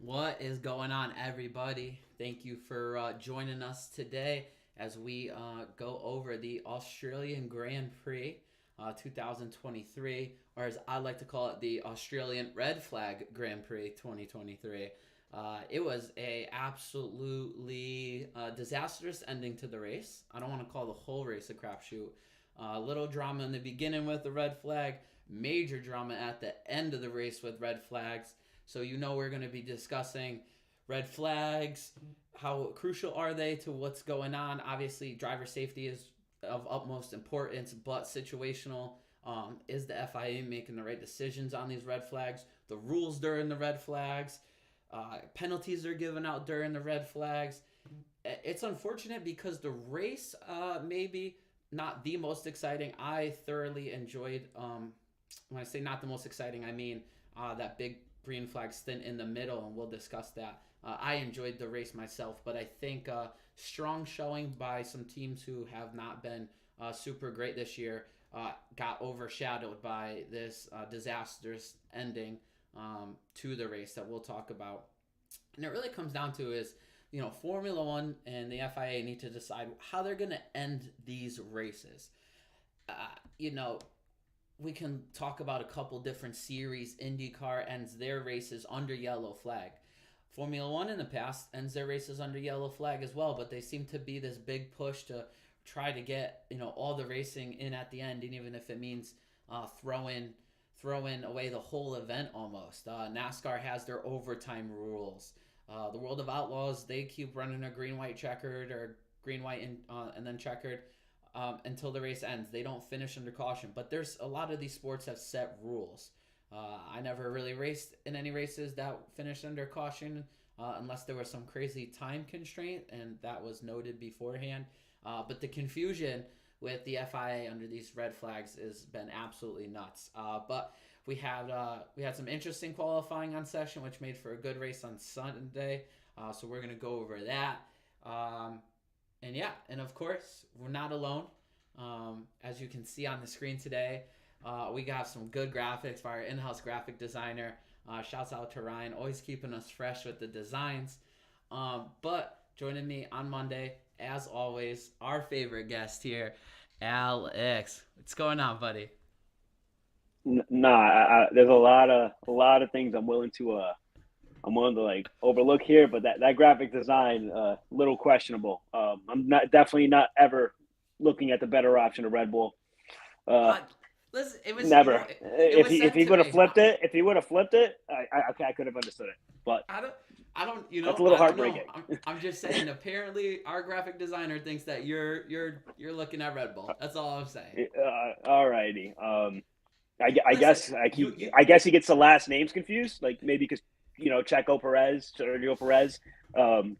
What is going on, everybody? Thank you for joining us today as we go over the Australian Grand Prix 2023, or as I like to call it, the Australian Red Flag Grand Prix 2023. It was a absolutely disastrous ending to the race. I don't want to call the whole race a crapshoot. Little drama in the beginning with the red flag, major drama at the end of the race with red flags. So we're going to be discussing red flags, how crucial are they to what's going on. Obviously, driver safety is of utmost importance, but situational. Is the FIA making the right decisions on these red flags? The rules during the red flags, penalties are given out during the red flags. It's unfortunate because the race maybe not the most exciting. I thoroughly enjoyed. When I say not the most exciting, I mean that big green flag stint in the middle, and we'll discuss that. I enjoyed the race myself, but I think strong showing by some teams who have not been super great this year got overshadowed by this disastrous ending to the race that we'll talk about. And it really comes down to is, Formula One and the FIA need to decide how they're going to end these races. Uh, you know, we can talk about a couple different series. IndyCar ends their races under yellow flag. Formula One in the past ends their races under yellow flag as well, but they seem to be this big push to try to get all the racing in at the end, and even if it means throwing away the whole event almost. NASCAR has their overtime rules. The World of Outlaws, they keep running a green white checkered or green white and then checkered until the race ends. They don't finish under caution. But there's a lot of these sports have set rules. I never really raced in any races that finished under caution unless there was some crazy time constraint, and that was noted beforehand. But the confusion with the FIA under these red flags has been absolutely nuts. But we had some interesting qualifying on session, which made for a good race on Sunday. So we're gonna go over that. And of course, we're not alone. As you can see on the screen today, we got some good graphics by our in-house graphic designer. Shouts out to Ryan, always keeping us fresh with the designs. But joining me on Monday, as always, our favorite guest here, Alex. What's going on, buddy? There's a lot of things I'm willing to like overlook here, but that graphic design little questionable. I'm not definitely not ever looking at the better option of Red Bull. Uh, Uh, Listen, it was Never. it If was he if sent he to would have me. flipped it, if he would have flipped it, okay, I could have understood it. But I don't I don't that's a little I don't know. heartbreaking. I'm just saying. Apparently, our graphic designer thinks that you're looking at Red Bull. That's all I'm saying. All righty. I Listen, guess you I guess he gets the last names confused, like maybe because Checo Perez, Sergio Perez. Um,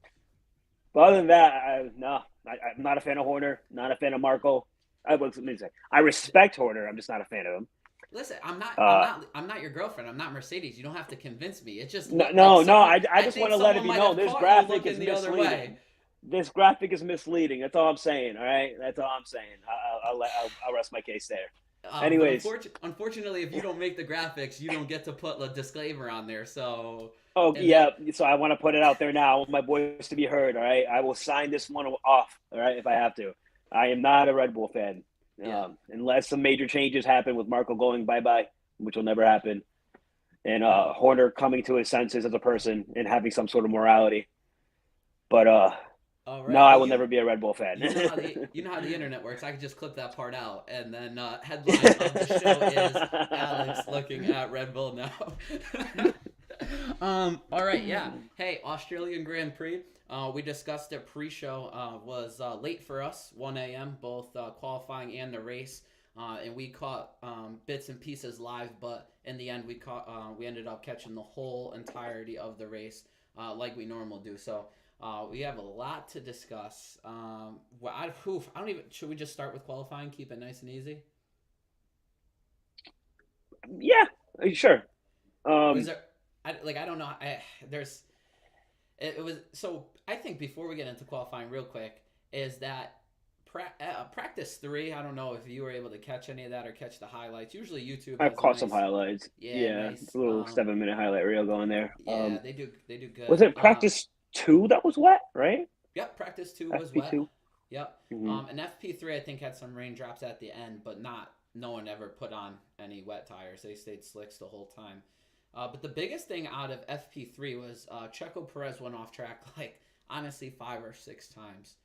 but other than that, no, I'm not a fan of Horner. Not a fan of Marco. I respect Horner. I'm just not a fan of him. listen. Uh, I'm not your girlfriend. I'm not Mercedes. You don't have to convince me. It just no, looked like no, no. someone. I I just think want to let it someone be might known have this caught you graphic is looking the other way. misleading. This graphic is misleading. That's all I'm saying. All right, that's all I'm saying. I'll rest my case there. But Anyways, unfortunately, if you don't make the graphics, you don't get to put a disclaimer on there. So, oh and then yeah, so I want to put it out there now. I want my voice to be heard. All right, I will sign this one off. All right, if I have to. I am not a Red Bull fan, yeah, unless some major changes happen with Marco going bye bye, which will never happen, and no. Horner coming to his senses as a person and having some sort of morality. But All no, right. I Well, will never be a Red Bull fan. you know how the internet works. I could just clip that part out, and then headline of the show is Alex looking at Red Bull now. All right. Yeah. Hey, Australian Grand Prix. We discussed it pre-show. Was late for us, 1 a.m. Both qualifying and the race. And we caught bits and pieces live, but in the end, we ended up catching the whole entirety of the race, like we normally do. So we have a lot to discuss. I don't even. Should we just start with qualifying? Keep it nice and easy. Yeah, sure. Was Um, there? I don't know. There's. It was so. I think before we get into qualifying, real quick, is that practice practice 3. I don't know if you were able to catch any of that or catch the highlights. Usually YouTube I've has a caught some nice, highlights. yeah, Yeah, nice. a little 7 minute highlight reel going there. Yeah, they do Was good. it practice two that was wet, right? Yep, practice 2 was FP wet. two. Yep. Mm-hmm. And FP3 I think had some raindrops at the end, but not. No one ever put on any wet tires. They stayed slicks the whole time. But the biggest thing out of FP3 was Checo Perez went off track like honestly 5 or 6 times.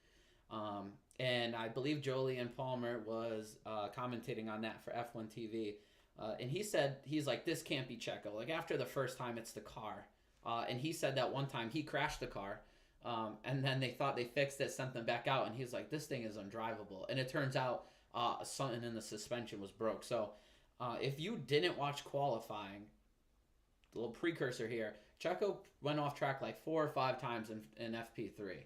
And I believe Jolyon Palmer was commentating on that for F1 TV. And he said, he's like, this can't be Checo. Like, after the first time, it's the car. And he said that one time he crashed the car. And then they thought they fixed it, sent them back out. And he's like, this thing is undrivable. And it turns out something in the suspension was broke. So if you didn't watch qualifying, a little precursor here, Checo went off track like 4 or 5 times in FP3.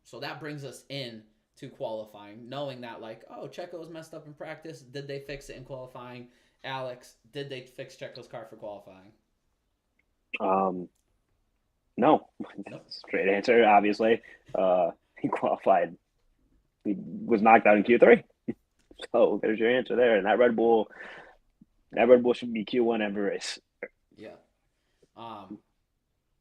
So that brings us in to qualifying, knowing that like, oh, Checo was messed up in practice. Did they fix it in qualifying? Alex, did they fix Checo's car for qualifying? No. Nope. Straight answer, obviously. He qualified. He was knocked out in Q3. So there's your answer there. And that Red Bull should be Q1 every race. Yeah.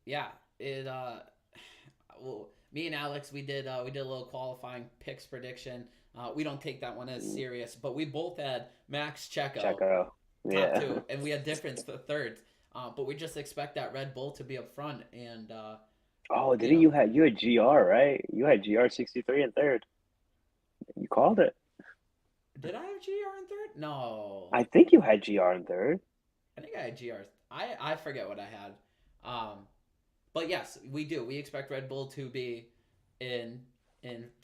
Yeah. It well, me and Alex, we did a little qualifying picks prediction. We don't take that one as serious, but we both had Max Checo. Yeah. top 2, and we had difference for third. But we just expect that Red Bull to be up front. And didn't you had GR, right? You had GR 63 in third. You called it. Did I have GR in third? No. I think you had GR in third. I think I had GR. I forget what I had. But yes, we do. We expect Red Bull to be in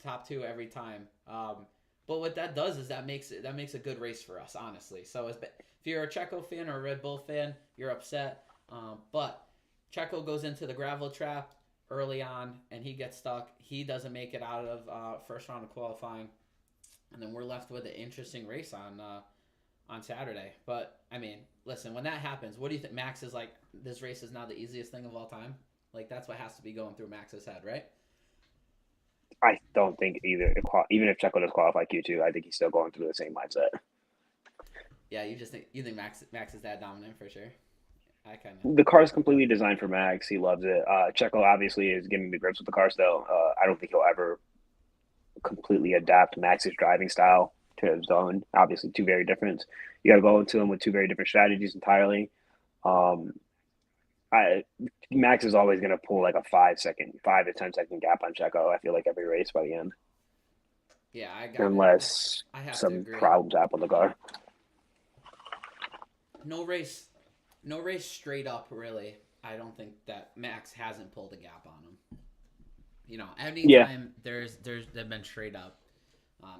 top 2 every time. But what that does is that makes a good race for us, honestly. So if you're a Checo fan or a Red Bull fan, you're upset. But Checo goes into the gravel trap early on, and he gets stuck. He doesn't make it out of first round of qualifying, and then we're left with an interesting race on Saturday. But I mean, listen, when that happens, what do you think? Max is like, this race is now the easiest thing of all time. Like, that's what has to be going through Max's head, right? I don't think either. Even if Checo does qualify Q2, I think he's still going through the same mindset. Yeah, you think Max is that dominant for sure. I kind of. The car is completely designed for Max. He loves it. Checo obviously is getting the grips with the car still. I don't think he'll ever completely adapt Max's driving style to his own. Obviously, two very different. You got to go into him with two very different strategies entirely. Max is always going to pull like a 5 to 10 second gap on Checo. I feel like every race by the end. Yeah, unless some problems happen with the car. No race straight up, really. I don't think that Max hasn't pulled a gap on him. You know, anytime they've been straight up,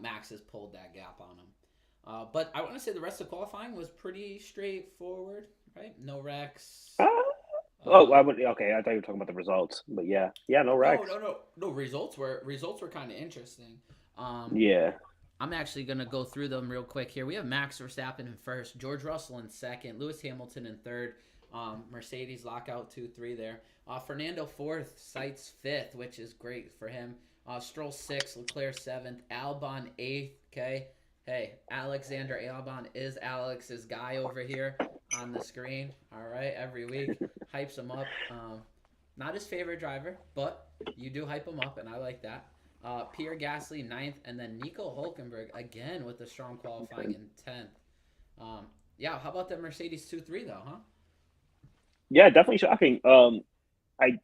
Max has pulled that gap on him. But I want to say the rest of qualifying was pretty straightforward, right? No wrecks. I would. Okay, I thought you were talking about the results, but yeah, no wrecks. No. Results were kind of interesting. Yeah. I'm actually going to go through them real quick here. We have Max Verstappen in first, George Russell in second, Lewis Hamilton in third, Mercedes lockout 2-3 there. Fernando fourth, Seitz fifth, which is great for him. Stroll sixth, Leclerc seventh, Albon eighth. Okay, hey, Alexander Albon is Alex's guy over here on the screen. All right, every week hypes him up. Not his favorite driver, but you do hype him up, and I like that. Pierre Gasly 9th, and then Nico Hulkenberg again with a strong qualifying in 10th. Yeah, how about the Mercedes 2-3 though, huh? Yeah, definitely shocking. I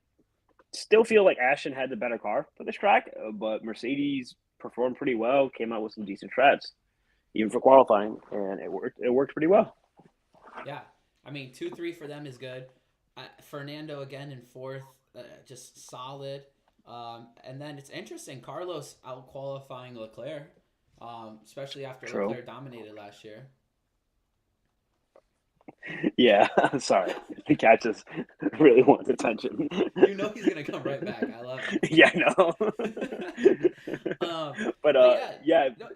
still feel like Ashton had the better car for this track, but Mercedes performed pretty well, came out with some decent strats, even for qualifying, and it worked pretty well. Yeah, I mean 2-3 for them is good. Fernando again in fourth, just solid. And then it's interesting, Carlos out qualifying Leclerc, especially after Leclerc dominated last year. Yeah, sorry. The cat just really wants attention. You know he's gonna come right back. I love it. Yeah, I know. But no.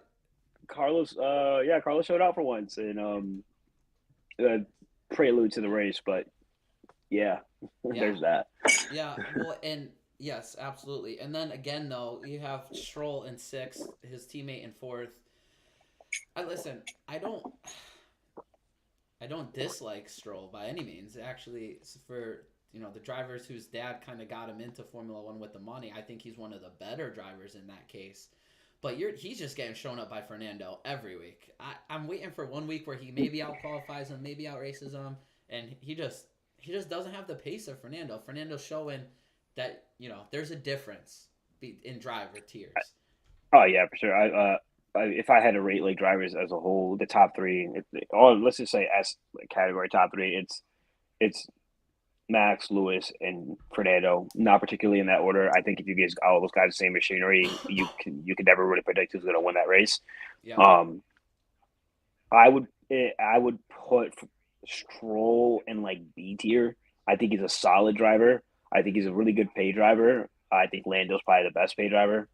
Carlos showed out for once and prelude to the race, but there's that. Yeah, well, and yes, absolutely. And then again, though, you have Stroll in sixth, his teammate in fourth, I listen. I don't dislike Stroll by any means. Actually, for the drivers whose dad kind of got him into Formula One with the money, I think he's one of the better drivers in that case. But he's just getting shown up by Fernando every week. I'm waiting for one week where he maybe out qualifies him, maybe out races him, and he just doesn't have the pace of Fernando. Fernando's showing that there's a difference in driver tiers. Oh yeah, for sure. If I had to rate like drivers as a whole, the top three, or let's just say S category top three, it's Max, Lewis, and Fernando. Not particularly in that order. I think if you guys all those guys the same machinery, you could never really predict who's going to win that race. Yeah, Um, I would put Stroll in like B tier. I think he's a solid driver. I think he's a really good pay driver. I think Lando's probably the best pay driver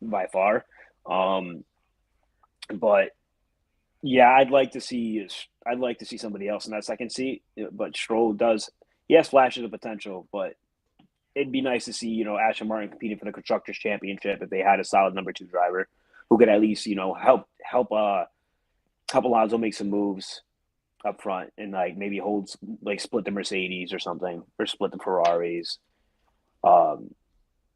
by far. Um, but yeah, I'd like to see somebody else in that second seat. But Stroll does he has flashes of potential, but it'd be nice to see Aston Martin competing for the constructors championship if they had a solid number two driver who could at least help Alonso make some moves up front and like maybe holds like split the Mercedes or something or split the Ferraris. Um,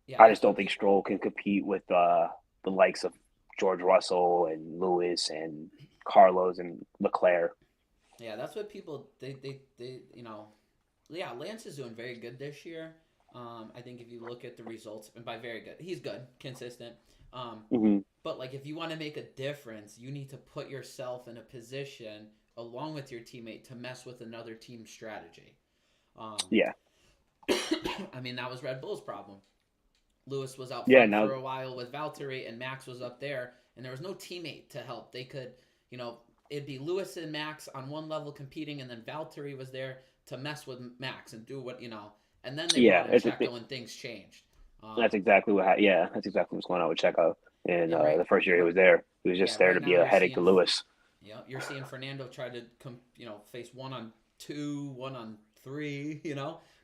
yeah, I that's just don't what think people. Stroll can compete with the likes of George Russell and Lewis and Carlos and Leclerc. Yeah, that's what people they. Yeah, Lance is doing very good this year. I think if you look at the results, and by very good, he's good, consistent. Um, Mm-hmm. but like if you want to make a difference, you need to put yourself in a position along with your teammate to mess with another team's strategy. Um, Yeah, I mean that was Red Bull's problem. Lewis was out yeah. front Now, for a while with Valtteri, and Max was up there, and there was no teammate to help. They could, it'd be Lewis and Max on one level competing, and then Valtteri was there to mess with Max and do and then they yeah. brought in Checo when things changed. That's Um, exactly yeah, that's exactly what's going on with Checo. And and the first year he right, was there, he was yeah, just there right to be now a you're headache to seeing, Lewis. you're seeing Fernando try to face 1 on 2, 1 on 3.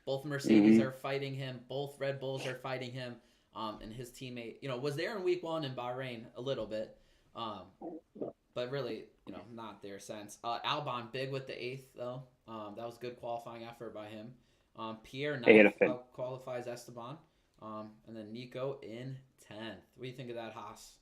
Both Mercedes Mm-hmm. are fighting him, both Red Bulls are fighting him. And his teammate, was there in week 1 in Bahrain a little bit, um, but really, not there since. Albon big with the eighth though. That was good qualifying effort by him. Pierre He ninth had a fit. qualifies Esteban, and then Nico in 10th. What do you think of that, Haas?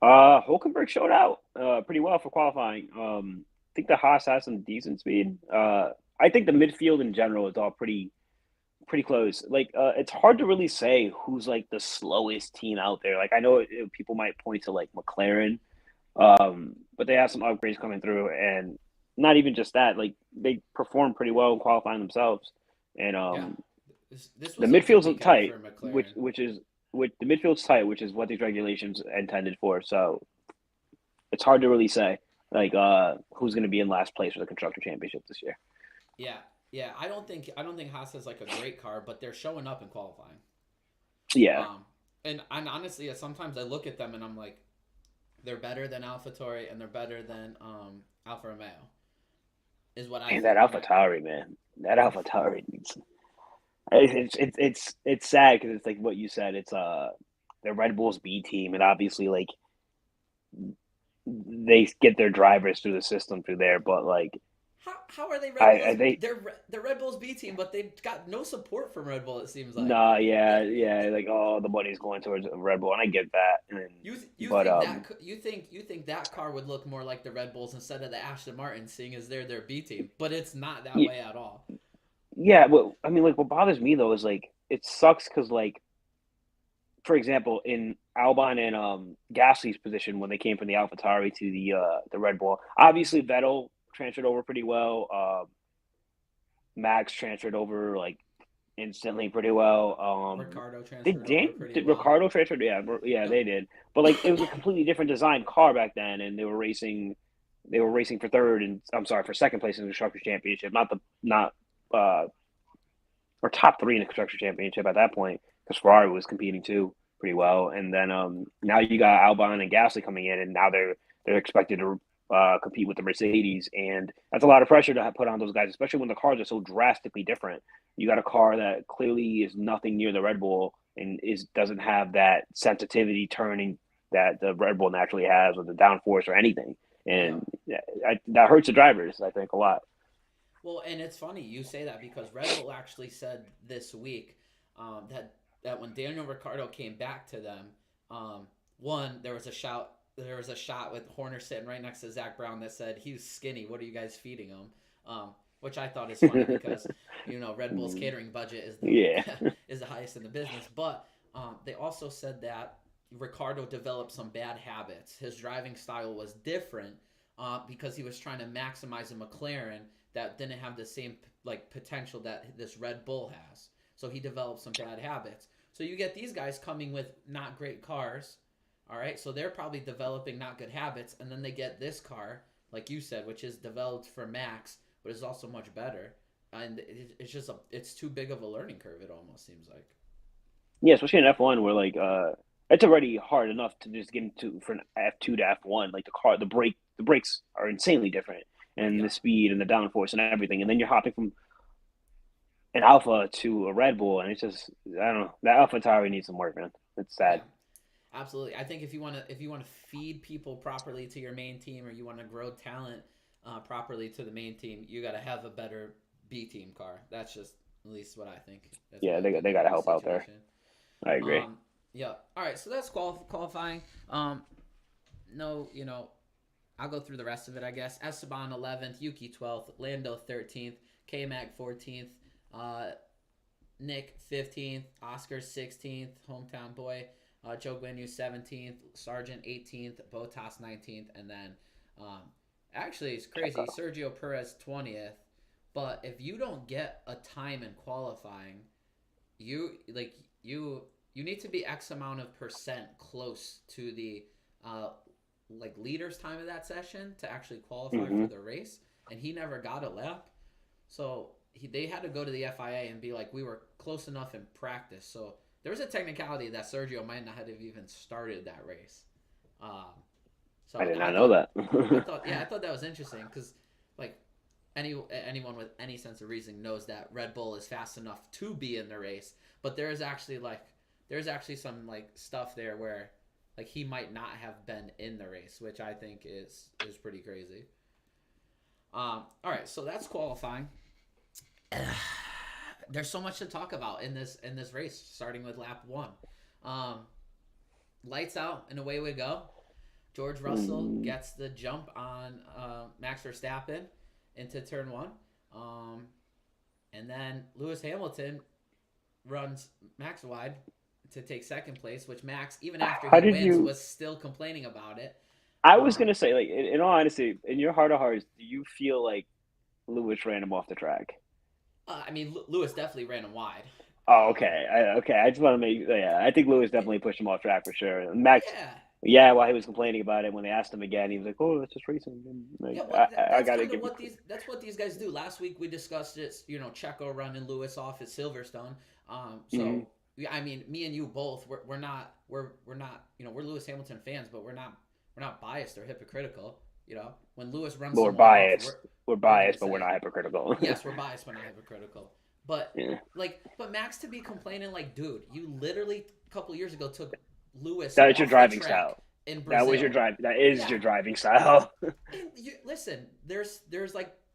Hulkenberg showed out pretty well for qualifying. I think the Haas has some decent speed. I think the midfield in general is all pretty close. Like it's hard to really say who's like the slowest team out there. Like I know people might point to like McLaren, but they have some upgrades coming through, and not even just that. Like they perform pretty well in qualifying themselves, and Yeah, this the was a good midfield's weekend tight, for which McLaren. which is which the midfield's tight, which is what these regulations intended for. So it's hard to really say like who's going to be in last place for the constructor championship this year. Yeah, yeah. I don't think Haas has like a great car, but they're showing up in qualifying. Yeah, Um, and honestly, sometimes I look at them and I'm like, they're better than AlphaTauri and they're better than Alfa Romeo. Is what I and that think. AlphaTauri man, that AlphaTauri needs. It's sad because it's like what you said. It's the Red Bull's B team, and obviously like they get their drivers through the system through there, but like How are they Red I Bulls? they They're Red Bulls B team, but they've got no support from Red Bull. It seems like. nah They, yeah like all the money's going towards Red Bull, and I get that. you But think you think that car would look more like the Red Bulls instead of the Aston Martin, seeing as they're their B team, but it's not that way at all. yeah, well, I mean, like what bothers me though is like it sucks because like for example in Albon and Gasly's position when they came from the AlphaTauri to the Red Bull, obviously Vettel transferred over pretty well. Max transferred over like instantly pretty well. Ricardo Did transferred over Dan pretty did well. Ricardo transfer? Yeah, yeah, Yep. they did. But like it was a completely different design car back then, and they were racing. They were racing for third, and I'm sorry for second place in the constructors championship, not uh or top three in the constructors championship at that point because Ferrari was competing too pretty well. And then now you got Albon and Gasly coming in, and now they're expected to compete with the Mercedes, and that's a lot of pressure to put on those guys, especially when the cars are so drastically different. You got a car that clearly is nothing near the Red Bull and is doesn't have that sensitivity turning. that the Red Bull naturally has with the downforce or anything, Yeah. and that hurts the drivers, I think, a lot. Well, and it's funny you say that because Red Bull actually said this week that when Daniel Ricciardo came back to them, one there was a shout. There was a shot with Horner sitting right next to Zach Brown that said he's skinny. What are you guys feeding him? Which I thought is funny because Red Bull's catering budget is the Yeah. is the highest in the business. But they also said that Ricardo developed some bad habits. His driving style was different because he was trying to maximize a McLaren that didn't have the same potential that this Red Bull has. So he developed some bad habits. So you get these guys coming with not great cars, all right? So they're probably developing not good habits, and then they get this car, like you said, which is developed for Max, but is also much better. And it's just it's too big of a learning curve. It almost seems like. Yeah, especially in F1 where it's already hard enough to just get into from F2 to F1. Like the brakes are insanely different, and Yeah. the speed and the downforce and everything. And then you're hopping from an Alpha to a Red Bull, and it's just I don't know. That Alpha Tauri needs some work, man. It's Yeah. sad. Absolutely. I think if you want to feed people properly to your main team, or you want to grow talent properly to the main team, you got to have a better B team car. That's just at least what I think. That's my Yeah, they opinion got to on the help out there. situation. I agree. Yeah. All right. So that's qualifying. No, I'll go through the rest of it, I guess. Esteban 11th, Yuki 12th, Lando 13th, K Mac 14th, Nick 15th, Oscar 16th, hometown boy, Joe Guanyu 17th, Sargent 18th, Botas 19th, and then actually it's crazy, Sergio Perez 20th. But if you don't get a time in qualifying, you you need to be X amount of percent close to the leader's time of that session to actually qualify for the race, and he never got a lap. So they had to go to the FIA and be like, we were close enough in practice. So there was a technicality that Sergio might not have even started that race. So I did not know that. I thought that was interesting because like anyone with any sense of reason knows that Red Bull is fast enough to be in the race, but there's actually some stuff there where he might not have been in the race, which I think is pretty crazy. All right, so that's qualifying. There's so much to talk about in this race, starting with lap 1. Lights out and away we go. George Russell gets the jump on Max Verstappen into turn 1. And then Lewis Hamilton runs Max wide to take second place, which Max, even after he wins, was still complaining about it. I was going to say, in all honesty, in your heart of hearts, do you feel like Lewis ran him off the track? Lewis definitely ran him wide. Oh, okay. I just want to I think Lewis definitely pushed him off track for sure. Max, yeah, while he was complaining about it, when they asked him again, he was like, "Oh, that's just racing." That's what these guys do. Last week we discussed it. Checo running Lewis off at Silverstone. Me and you both, we're not we're Lewis Hamilton fans, but we're not biased or hypocritical. When Lewis runs, we're biased. We're biased, but we're not hypocritical. Yes, we're biased, but not hypocritical. But but Max to be complaining dude, you literally a couple years ago took Lewis. That is your driving style. In Brazil. That was your drive. That is your driving style. Listen, there's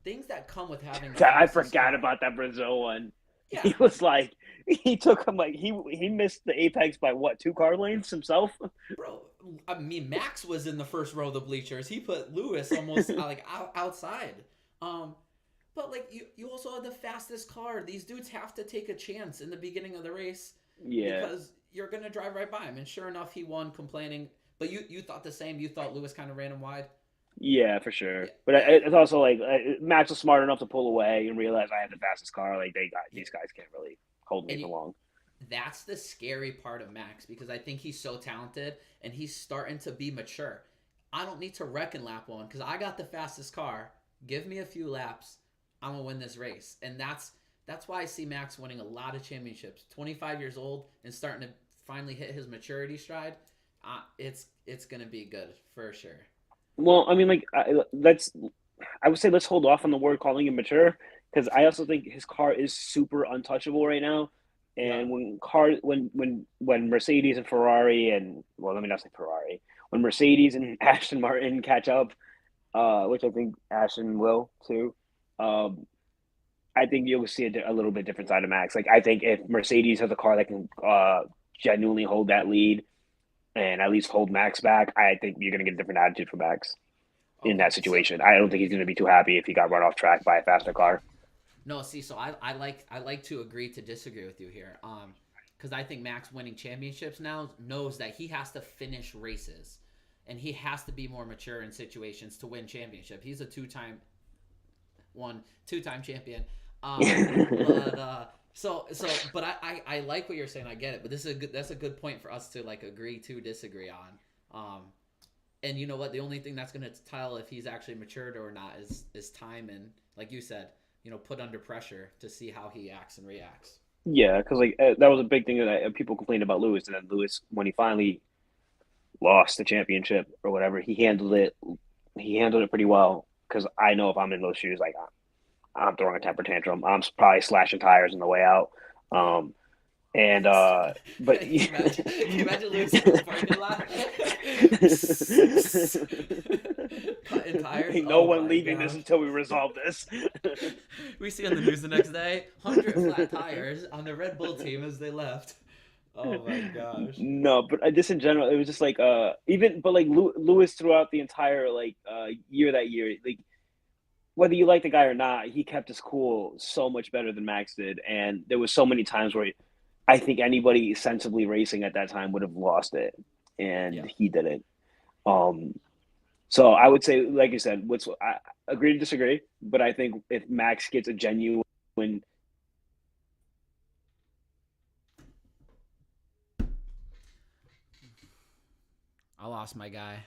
things that come with having. I forgot about that Brazil one. Yeah. He was he took him he missed the apex by what, 2 car lanes himself? Bro, Max was in the first row of the bleachers. He put Lewis almost outside. But you also had the fastest car. These dudes have to take a chance in the beginning of the race. Yeah. Because you're gonna drive right by him. And sure enough, he won complaining. But you thought the same. You thought Lewis kind of ran him wide. Yeah, for sure. Yeah. But it's also Max was smart enough to pull away and realize I have the fastest car. These guys can't really hold me for long. That's the scary part of Max because I think he's so talented and he's starting to be mature. I don't need to wreck in lap 1 because I got the fastest car. Give me a few laps, I'm gonna win this race, and that's why I see Max winning a lot of championships. 25 years old and starting to finally hit his maturity stride. It's gonna be good for sure. Well, I would say let's hold off on the word calling him mature because I also think his car is super untouchable right now. Yeah. And when Mercedes and Ferrari and well, let me not say Ferrari. When Mercedes and Aston Martin catch up, which I think Aston will too, um, I think you'll see a little bit different side of Max. Like I think if Mercedes has a car that can genuinely hold that lead and at least hold Max back, I think you're going to get a different attitude from Max in Okay. that situation. I don't think he's going to be too happy if he got run off track by a faster car. No, see, so I like to agree to disagree with you here. Because I think Max winning championships now knows that he has to finish races, and he has to be more mature in situations to win championship. He's a two-time champion. But but I like what you're saying. I get it. But this is that's a good point for us to like agree to disagree on. And you know what? The only thing that's gonna tell if he's actually matured or not is time and like you said, put under pressure to see how he acts and reacts. Yeah, because like that was a big thing that people complained about Lewis, and then Lewis, when he finally lost the championship or whatever, he handled it. He handled it pretty well. Because I know if I'm in those shoes, like I'm throwing a temper tantrum. I'm probably slashing tires on the way out. Um, and but Can you imagine losing in the parking lot? Cutting tires. Ain't no Oh one my leaving this gosh. until we resolve this. We see on the news the next day 100 flat tires on the Red Bull team as they left. Oh my gosh. No, but just in general, it was just like even but like Lewis throughout the entire like year that year, like whether you like the guy or not, he kept his cool so much better than Max did, and there was so many times where I think anybody sensibly racing at that time would have lost it, Yeah. and he didn't. Um, so I would say, like you said, what's I agree to disagree, but I think if Max gets a genuine, I lost my guy.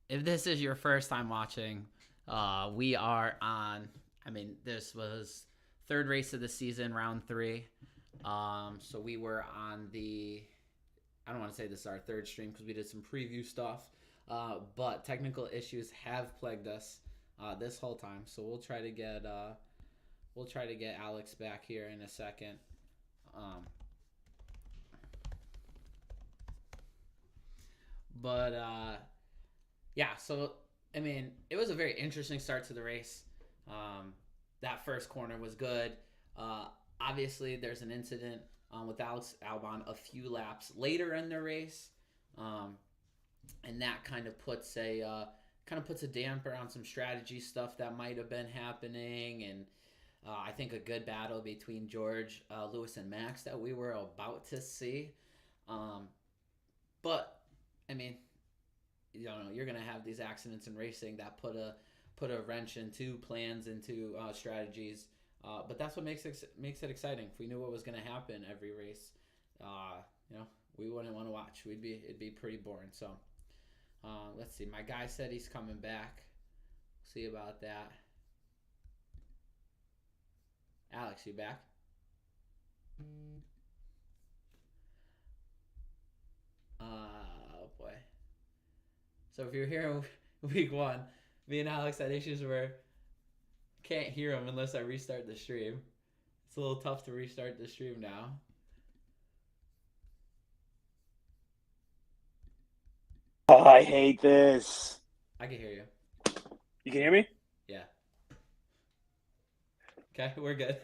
If this is your first time watching, we are on. I mean, this was third race of the season, round 3. So we were on the. I don't want to say this is our third stream because we did some preview stuff, but technical issues have plagued us this whole time. So we'll try to get Alex back here in a second. Um, but yeah, so I mean, it was a very interesting start to the race. That first corner was good. Obviously, there's an incident with Alex Albon a few laps later in the race, and that kind of puts a damper on some strategy stuff that might have been happening, and I think a good battle between George, Lewis, and Max that we were about to see. Um, but I mean, you're gonna have these accidents in racing that put a wrench into plans, into strategies. But that's what makes it exciting. If we knew what was gonna happen every race, you know, we wouldn't want to watch. It'd be pretty boring. So let's see. My guy said he's coming back. See about that. Alex, you back? Oh boy. So if you're here in week 1, me and Alex had issues where can't hear him unless I restart the stream. It's a little tough to restart the stream now. oh, I hate this. I can hear you. You can hear me? Yeah. Okay, we're good.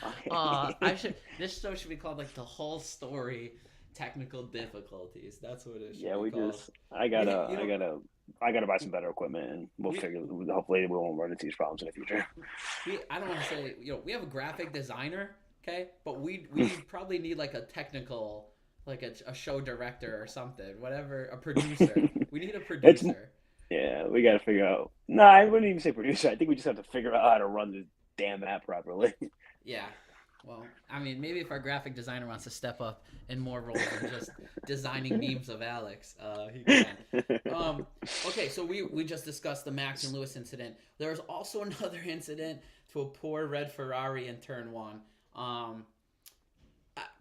Okay. I should. This show should be called like the whole story, technical difficulties. That's what it should Yeah, be we called. just. I gotta. You know, I gotta buy some better equipment, and we'll we figure. Hopefully, we won't run into these problems in the future. we I don't want to say we have a graphic designer, okay, but we probably need like a technical, like a show director or something, whatever, a producer. We need a It's producer. yeah. We gotta figure out. No, I wouldn't even say producer. I think we just have to figure out how to run this damn app properly. Yeah. Well, I mean, maybe if our graphic designer wants to step up in more roles than just designing memes of Alex, he can. Okay, so we just discussed the Max and Lewis incident. There was also another incident to a poor red Ferrari in turn 1.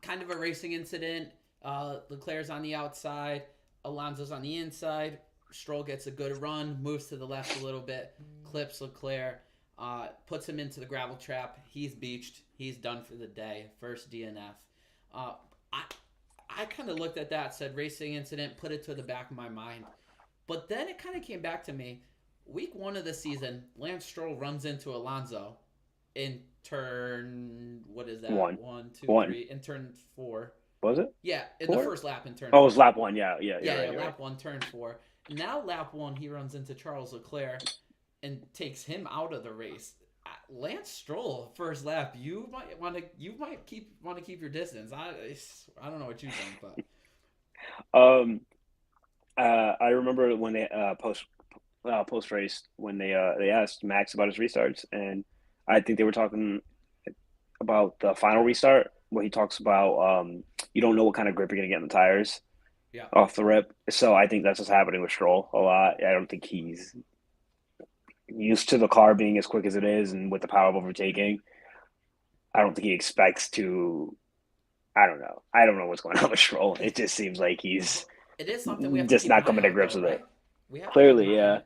Kind of a racing incident. Leclerc's on the outside, Alonso's on the inside. Stroll gets a good run, moves to the left a little bit, clips Leclerc. puts him into the gravel trap. He's beached. He's done for the day. First DNF. Uh, I I kind of looked at that, said racing incident, put it to the back of my mind. But then it kind of came back to me. Week 1 of the season, Lance Stroll runs into Alonso in turn, what is that? One. One, two, One. three, in turn 4. Was it? Yeah, in the 4? first lap in turn Oh, it 4. was lap 1. Yeah, yeah, you're Yeah, right. yeah, You're right. lap 1, turn 4. Now lap 1, he runs into Charles Leclerc and takes him out of the race. Lance Stroll, first lap, you might want to keep your distance. I don't know what you think, but Um, I remember when they post race when they asked Max about his restarts, and I think they were talking about the final restart where he talks about you don't know what kind of grip you're gonna get in the tires yeah, off the rip. So I think that's what's happening with Stroll a lot. I don't think he's used to the car being as quick as it is, and with the power of overtaking, I don't think he expects to. I don't know. I don't know what's going on with Stroll. It just seems like he's it is something we have to just keep an not eye coming to on, grips though, with it. right? We have to keep an Clearly, eye on yeah. it.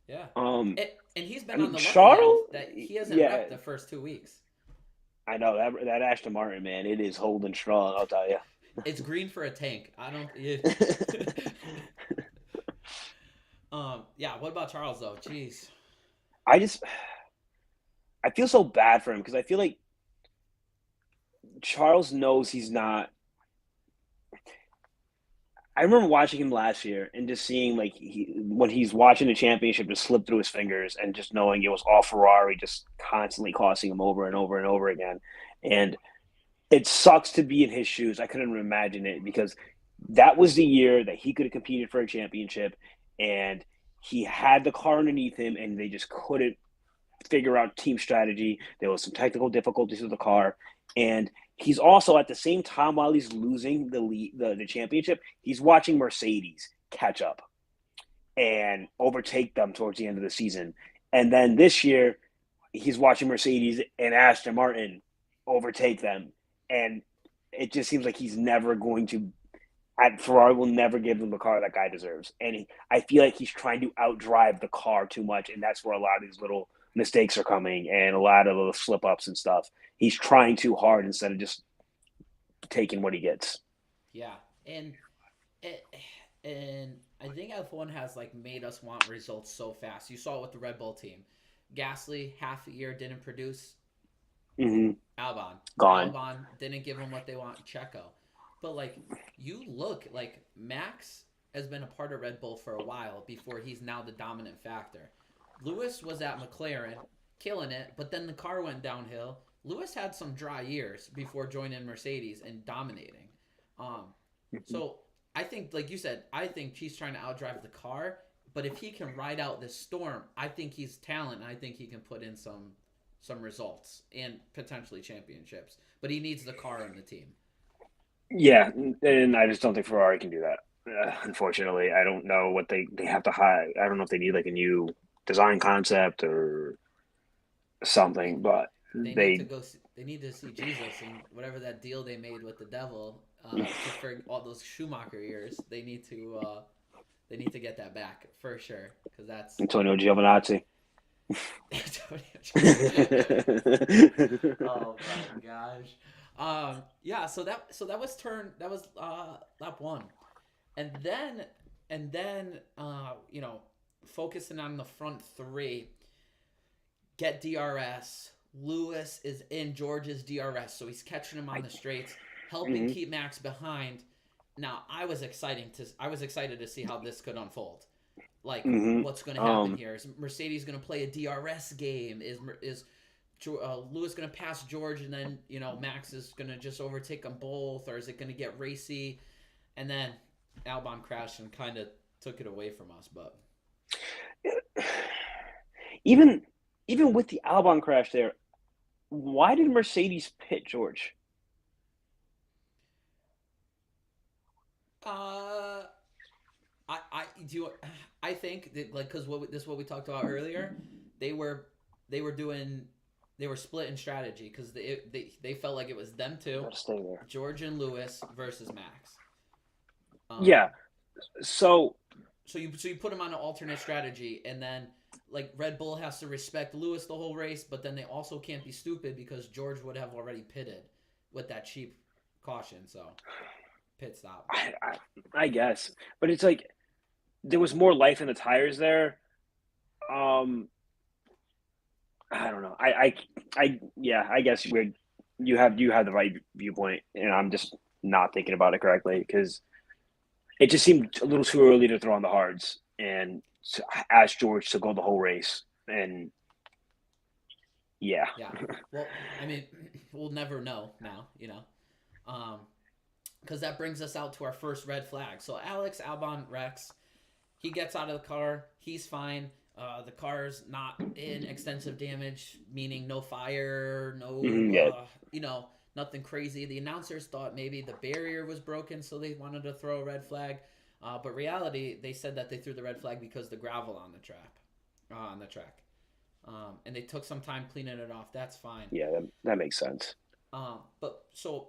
Yeah. Um, And he's I been on mean the lucky end Charles, that he hasn't yeah, wrecked the first 2 weeks. I know that Aston Martin man, it is holding strong. I'll tell you. It's green for a tank. I don't. Yeah. Yeah. What about Charles though? Jeez. I just I feel so bad for him because I feel like Charles knows he's not. I remember watching him last year and just seeing like when he's watching the championship just slip through his fingers and just knowing it was all Ferrari just constantly costing him over and over and over again. And it sucks to be in his shoes. I couldn't imagine it because that was the year that he could have competed for a championship and he had the car underneath him and they just couldn't figure out team strategy. There was some technical difficulties with the car, and he's also at the same time while he's losing the lead, the championship, he's watching Mercedes catch up and overtake them towards the end of the season. And then this year, he's watching Mercedes and Aston Martin overtake them, and it just seems like he's never going to. Ferrari will never give him the car that guy deserves, and I feel like he's trying to outdrive the car too much, and that's where a lot of these little mistakes are coming and a lot of the slip ups and stuff. He's trying too hard instead of just taking what he gets. Yeah. And it, and I think F1 has like made us want results so fast. You saw it with the Red Bull team. Gasly half a year didn't produce. Mm-hmm. Albon. Gone. Albon didn't give him what they want. Checo. But like you look like Max has been a part of Red Bull for a while before he's now the dominant factor. Lewis was at McLaren, killing it, but then the car went downhill. Lewis had some dry years before joining Mercedes and dominating. Um, so I think, like you said, I think he's trying to outdrive the car. But if he can ride out this storm, I think he's talent. And I think he can put in some results and potentially championships. But he needs the car and the team. Yeah, and I just don't think Ferrari can do that. Unfortunately, I don't know what they have to hire. I don't know if they need like a new design concept or They, something, but they need to they go. They need to see Jesus and whatever that deal they made with the devil, just for all those Schumacher years. They need to get that back for sure because that's Antonio Giovinazzi. oh my gosh. Yeah, so that was lap 1. And then focusing on the front 3, get DRS. Lewis is in George's DRS, so he's catching him on the straights, helping Mhm. keep Max behind. Now, I was excited to see how this could unfold. Like, Mhm. what's going to happen here? Is Mercedes going to play a DRS game? Is Lewis going to pass George and then Max is going to just overtake them both, or is it going to get racy? And then Albon crashed and kind of took it away from us. But even even with the Albon crash there, why did Mercedes pit George? uh, I do. I think that like because this is what we talked about earlier. They were they were doing they were split in strategy because they felt like it was them two, Gotta stay there. George and Lewis versus Max. Um, Yeah. So so you put them on an alternate strategy, and then like Red Bull has to respect Lewis the whole race, but then they also can't be stupid because George would have already pitted with that cheap caution. So pit stop. I guess, but it's like there was more life in the tires there. Um, I don't know. Yeah. I guess you have the right viewpoint, and I'm just not thinking about it correctly because it just seemed a little too early to throw on the hards and to ask George to go the whole race. And yeah, Yeah. Well, I mean, we'll never know now, because that brings us out to our first red flag. So Alex Albon wrecks. He gets out of the car. He's fine. The car's not in extensive damage, meaning no fire, no, yeah, nothing crazy. The announcers thought maybe the barrier was broken, so they wanted to throw a red flag. But reality, they said that they threw the red flag because the gravel on the track. And they took some time cleaning it off. That's fine. yeah, that makes sense. But so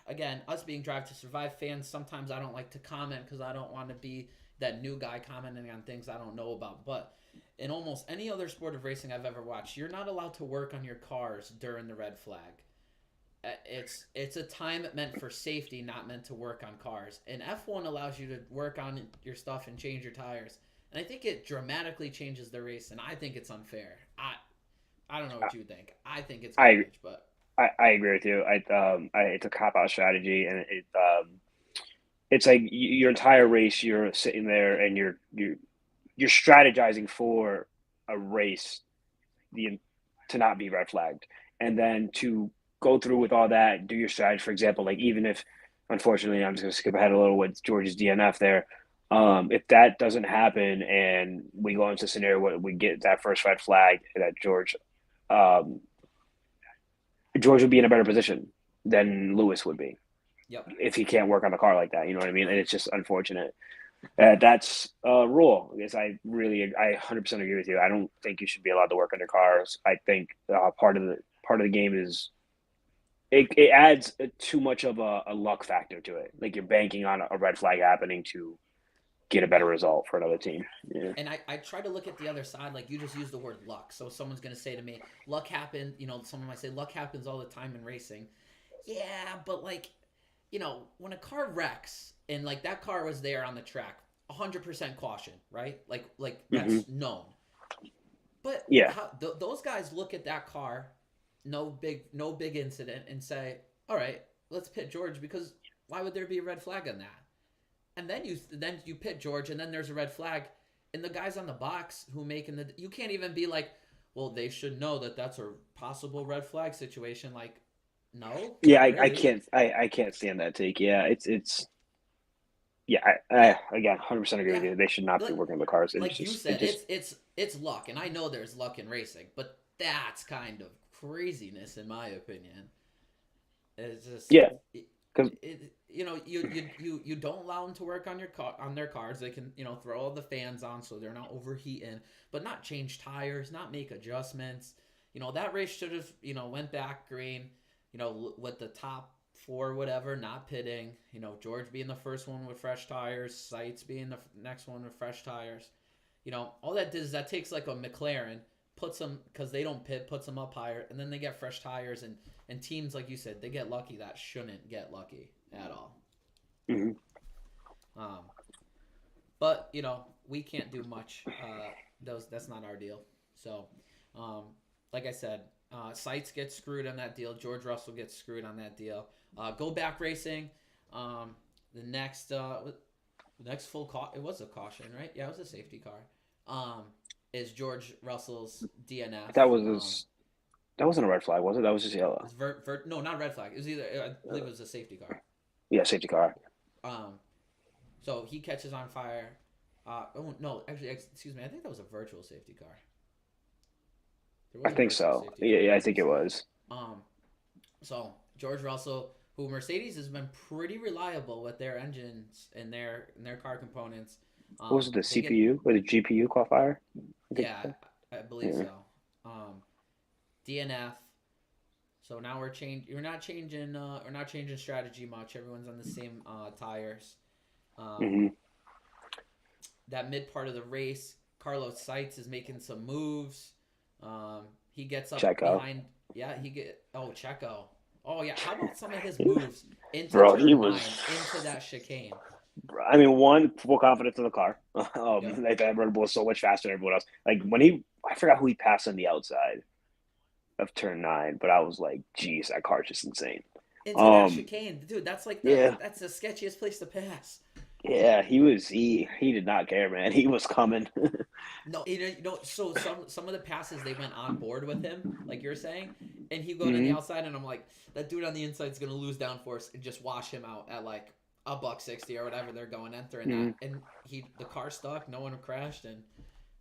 again, us being Drive to Survive fans, sometimes I don't like to comment because I don't want to be that new guy commenting on things I don't know about. But in almost any other sport of racing I've ever watched, you're not allowed to work on your cars during the red flag. It's a time meant for safety, not meant to work on cars. And F1 allows you to work on your stuff and change your tires. And I think it dramatically changes the race, and I think it's unfair. I don't know what you think. I think it's I garbage, but I agree with you. It's a cop out strategy, and it's like your entire race, you're sitting there and you're strategizing for a race, to not be red flagged, and then to go through with all that, do your strategy. For example, like even if, unfortunately, I'm just going to skip ahead a little with George's DNF there. If that doesn't happen and we go into a scenario where we get that first red flag, that um, George would be in a better position than Lewis would be yep. if he can't work on the car like that. You know what I mean? And it's just unfortunate. That's a rule. I guess I 100% agree with you. I don't think you should be allowed to work on your cars. I think part of the game is it adds too much of a luck factor to it. Like you're banking on a red flag happening to get a better result for another team. Yeah. And I try to look at the other side, like you just used the word luck. So someone's going to say to me, luck happened, someone might say luck happens all the time in racing. Yeah, but like, when a car wrecks and like that car was there on the track, 100% caution, right? Like that's known. But yeah, those guys look at that car, no big incident, and say, all right, let's pit George because why would there be a red flag on that? And then you pit George, and then there's a red flag, and the guys on the box who making you can't even be like, well, they should know that that's a possible red flag situation. Like, no, yeah, really. I can't stand that take. Yeah, it's yeah. I again 100% agree with you. They should not be working the cars. Like you said, it's luck, and I know there's luck in racing, but that's kind of craziness in my opinion. It's just yeah. Because you don't allow them to work on on their cars. They can throw all the fans on so they're not overheating, but not change tires, not make adjustments. That race should have went back green. With the top four, whatever, not pitting. George being the first one with fresh tires, Seitz being the next one with fresh tires. All that does is that takes like a McLaren, puts them because they don't pit, puts them up higher, and then they get fresh tires and teams, like you said, they get lucky that shouldn't get lucky at all. mm-hmm. But we can't do much. That's not our deal. So, like I said, Seitz gets screwed on that deal. George Russell gets screwed on that deal. Go back racing. The next full it was a caution, right? Yeah, it was a safety car. Is George Russell's DNF? That wasn't a red flag, was it? That was just yellow. No, not red flag. It was either, I believe it was a safety car. Yeah, safety car. So he catches on fire. Oh no, actually, excuse me. I think that was a virtual safety car. I think so. Yeah, I think it was. So George Russell, who Mercedes has been pretty reliable with their engines and their car components. What was it, the CPU or the GPU qualifier? Yeah, I believe so. DNF. So now we're not changing strategy much. Everyone's on the same tires. That mid part of the race, Carlos Sainz is making some moves. He gets up Checo. behind. Yeah, Checo. Oh yeah, how about some of his moves into Bro, he turn was. 9, into that chicane? I mean, one, full confidence in the car. Yep. Like that Red Bull is so much faster than everyone else. Like when he, I forgot who he passed on the outside of turn 9, but I was like, geez, that car's just insane. Into that Um, chicane, dude. yeah, That's the sketchiest place to pass. yeah, he did not care, man. He was coming. No, so some of the passes they went on board with him, like you're saying, and he go to the Hmm. outside, and I'm like, that dude on the inside is gonna lose downforce and just wash him out at like a buck 60 or whatever they're going entering Hmm. that, and the car stuck, no one crashed, and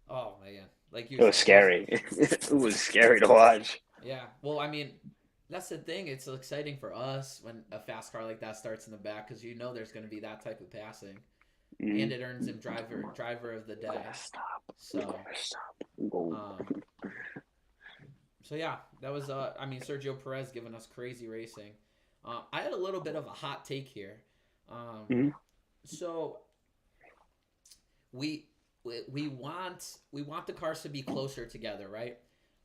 oh man, like you It was said, those scary. It was scary to watch. yeah. Well, I mean, that's the thing. It's exciting for us when a fast car like that starts in the back because you know there's going to be that type of passing, Hmm. and it earns him driver of the We day. gotta stop. We So, gotta stop. Go. um, so yeah, that was I mean Sergio Perez giving us crazy racing. I had a little bit of a hot take here. Um, Hmm. so we we want the cars to be closer together, right?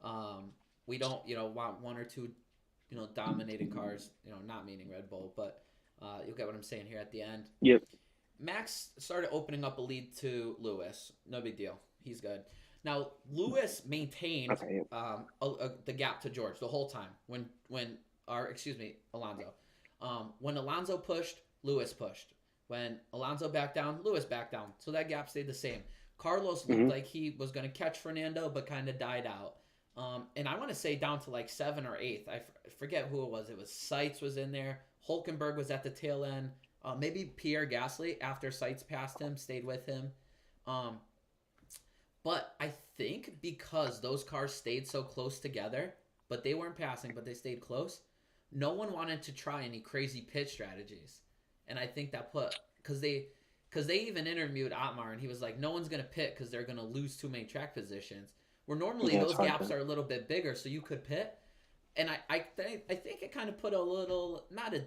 Um, we don't want one or two dominating cars. Not meaning Red Bull, but you'll get what I'm saying here at the end. Yep. Max started opening up a lead to Lewis. No big deal. He's good. Now Lewis maintained Okay. the gap to George the whole time. Alonso. When Alonso pushed, Lewis pushed. When Alonso backed down, Lewis backed down. So that gap stayed the same. Carlos looked Hmm. like he was going to catch Fernando, but kind of died out. And I want to say down to like 7th or 8th. I forget who it was. It was Seitz was in there. Hulkenberg was at the tail end. Maybe Pierre Gasly after Seitz passed him, stayed with him. Um, but I think because those cars stayed so close together, but they weren't passing, but they stayed close, no one wanted to try any crazy pit strategies. And I think that put because they even interviewed Otmar and he was like, no one's gonna pit because they're gonna lose too many track positions. Where normally Yeah, it's those hard gaps to. are a little bit bigger, so you could pit. And I think it kind of put a little not a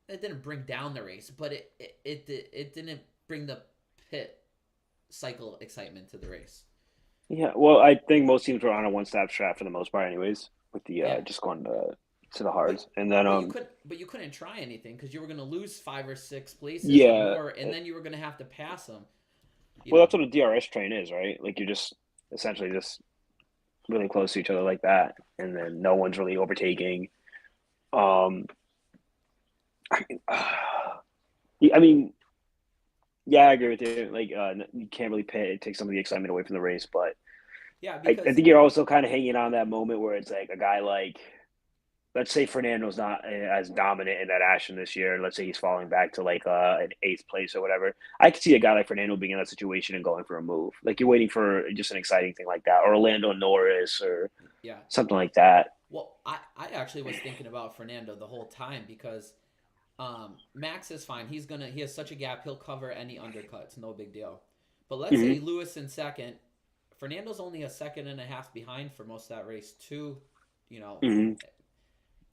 it didn't bring down the race, but it didn't bring the pit cycle excitement to the race. Yeah. Well, I think most teams were on a one-stop strat for the most part, anyways, with the Yeah, just going to the but hards, and then but you couldn't try anything because you were going to lose 5 or 6 places or yeah. more, and then you were going to have to pass them. You Well, know, that's what a DRS train is, right? Like you're just essentially just really close to each other like that, and then no one's really overtaking. Um, I mean, I mean, yeah, I agree with you. Like, you can't really pay. It takes some of the excitement away from the race, but yeah, I because think you're also kind of hanging on that moment where it's like a guy like, let's say Fernando's not as dominant in that action this year. Let's say he's falling back to like an 8th place or whatever. I could see a guy like Fernando being in that situation and going for a move. Like you're waiting for just an exciting thing like that, or Orlando Norris or yeah. something like that. Well, I actually was thinking about Fernando the whole time because Max is fine. He has such a gap. He'll cover any undercuts. No big deal. But let's Mm-hmm. say Lewis in second. Fernando's only a second and a half behind for most of that race too. You know, Mm-hmm.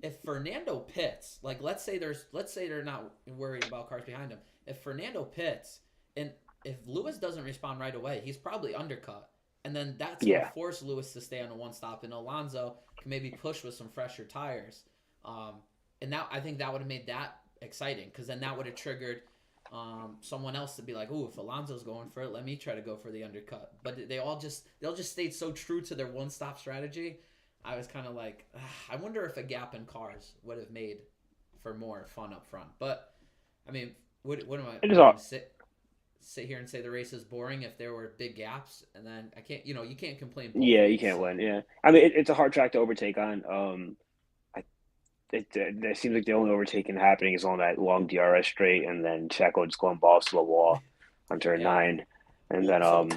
if Fernando pits, like let's say they're not worried about cars behind him. If Fernando pits and if Lewis doesn't respond right away, he's probably undercut. And then that's going to Yeah. force Lewis to stay on a one stop, and Alonso can maybe push with some fresher tires. And now I think that would have made that exciting because then that would have triggered someone else to be like, "Ooh, if Alonso's going for it, let me try to go for the undercut." But they'll just stayed so true to their one stop strategy. I was kind of like, I wonder if a gap in cars would have made for more fun up front. But I mean, what am I? It Am is I all. going to sit here and say the race is boring if there were big gaps? And then I can't, you can't complain both Yeah, you ways. can't So win. Yeah, I mean it's a hard track to overtake on. I it seems like the only overtaking happening is on that long DRS straight, and then Checo just going balls to the wall on turn yeah. 9, and Well, then so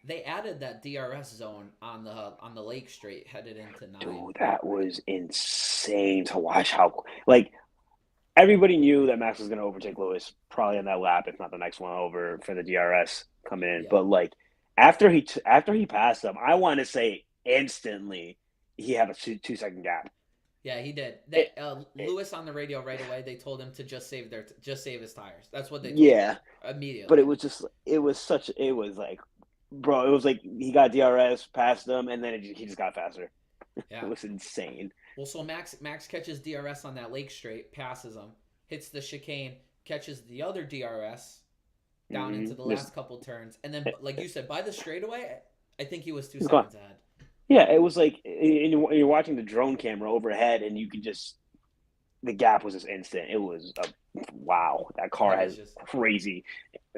they added that DRS zone on the Lake Straight headed into 9. dude, that was insane to watch. How like everybody knew that Max was going to overtake Lewis probably on that lap, if not the next one over for the DRS coming in. Yeah. But like after he passed them, I want to say instantly he had a 2 second gap. Yeah, he did. It, it, Lewis on the radio right away. They told him to just save his tires. That's what they told him yeah, but immediately. it was like bro, it was like he got DRS past them, and then he just got faster. It Yeah. was insane. Well, so Max catches DRS on that lake straight, passes him, hits the chicane, catches the other DRS down into the Just last couple turns, and then like you said, by the straightaway, I think he was two he's gone. seconds ahead. Yeah, it was like you're watching the drone camera overhead, and you could just the gap was just instant. It was a wow. That car It was has just crazy.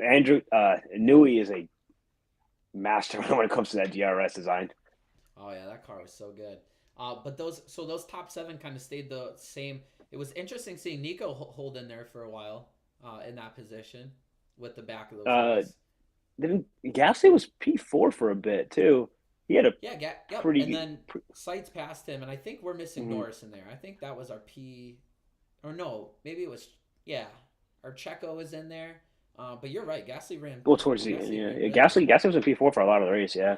Andrew Newey is a master when it comes to that DRS design. oh yeah, that car was so good. But those top seven kind of stayed the same. It was interesting seeing Nico hold in there for a while in that position with the back of those Uh, guys. then Gasly was P4 for a bit too. He had a Yeah, yep. And pretty. then Sights passed him, and I think we're missing Mhm. Norris in there. I think that was our P, or no, maybe it was yeah, our Checo was in there. But you're right, Well, towards the end, Gasly yeah. ran Yeah, good. Gasly was in P4 for a lot of the race. Yeah,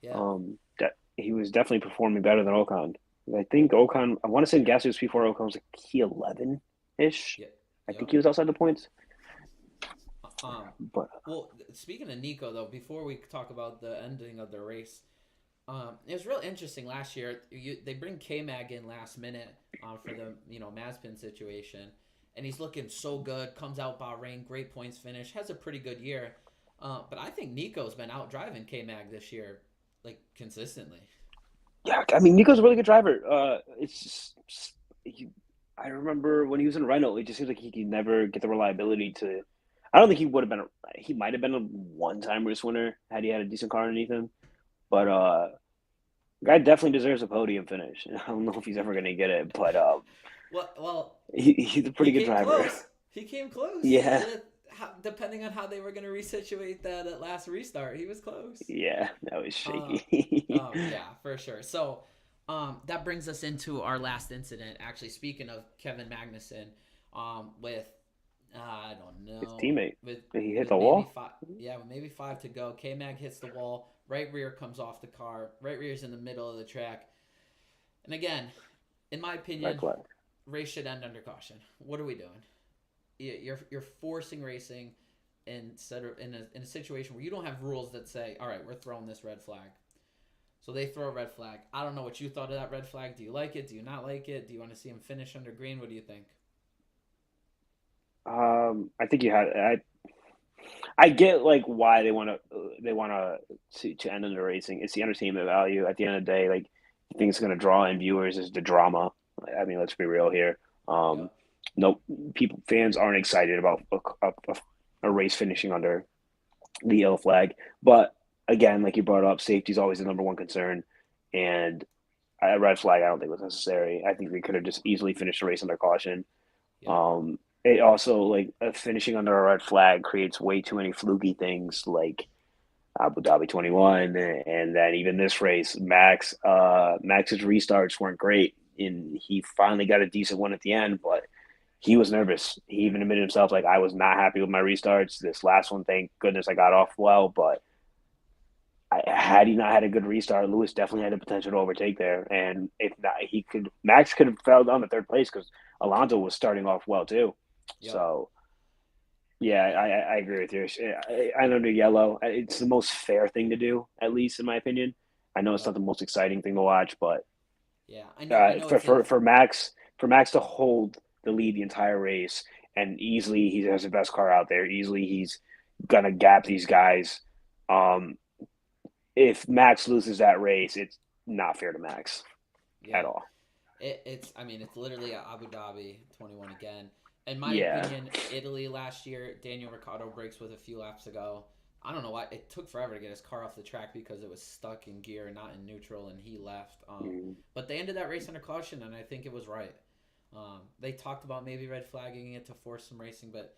Yeah, that he was definitely performing better than Ocon. I think Ocon. I want to say Gasly was P4. Ocon was like P11 ish. yeah, I think yep. he was outside the points, Um, but well, speaking of Nico though, before we talk about the ending of the race, it was real interesting last year. They bring K Mag in last minute for the Mazepin situation, and he's looking so good. Comes out Bahrain, great points finish, has a pretty good year. But I think Nico's been out driving K Mag this year, like consistently. yeah, I mean Nico's a really good driver. It's just he, I remember when he was in Renault, it just seems like he could never get the reliability to. I don't think he would have been. He might have been a one-time race winner had he had a decent car underneath him, but guy definitely deserves a podium finish. I don't know if he's ever going to get it, but Well, he's a he pretty good came driver. close. He came close. Yeah, Depending on how they were going to resituate that last restart, he was close. yeah, that was Uh, shaky. yeah, for sure. So, that brings us into our last incident. Actually, speaking of Kevin Magnussen, with I don't His know, teammate, with he hit with the maybe wall. five, yeah, with maybe five to go. K Mag hits the wall. Right rear comes off the car. Right rear's in the middle of the track. And again, in my Red opinion, flag. race should end under caution. What are we doing? You're forcing racing instead of in a situation where you don't have rules that say, all right, we're throwing this red flag. So they throw a red flag. I don't know what you thought of that red flag. Do you like it? Do you not like it? Do you want to see him finish under green? What do you think? I think you had. I get like why they want to end in the racing. It's the entertainment value. At the end of the day, like the thing that's going to draw in viewers is the drama. I mean, let's be real here. Um, Yep. no, fans aren't excited about a race finishing under the yellow flag. But again, like you brought up, safety is always the number one concern, and a red flag I don't think was necessary. I think they could have just easily finished the race under caution. Yep. It also like finishing under a red flag creates way too many fluky things like Abu Dhabi 21, and then even this race, Max's restarts weren't great, and he finally got a decent one at the end, but he was nervous. He even admitted himself like I was not happy with my restarts. This last one, thank goodness I got off well, but had he not had a good restart, Lewis definitely had the potential to overtake there. And if not, Max could have fell down to third place because Alonso was starting off well too. Yep. So yeah, I agree with you. I know the yellow. It's the most fair thing to do, at least in my opinion. I know it's not Yep. the most exciting thing to watch, but Yeah. I know it's in. For Max to hold the lead the entire race and easily he has the best car out there. Easily he's gonna gap these guys. Um, if Max loses that race, it's not fair to Max at Yeah. all. I mean, it's literally Abu Dhabi 21 again. In my Yeah. opinion, Italy last year, Daniel Ricciardo breaks with a few laps to go. I don't know why it took forever to get his car off the track because it was stuck in gear, not in neutral, and he left. Mm. But they ended that race under caution, and I think it was right. They talked about maybe red flagging it to force some racing, but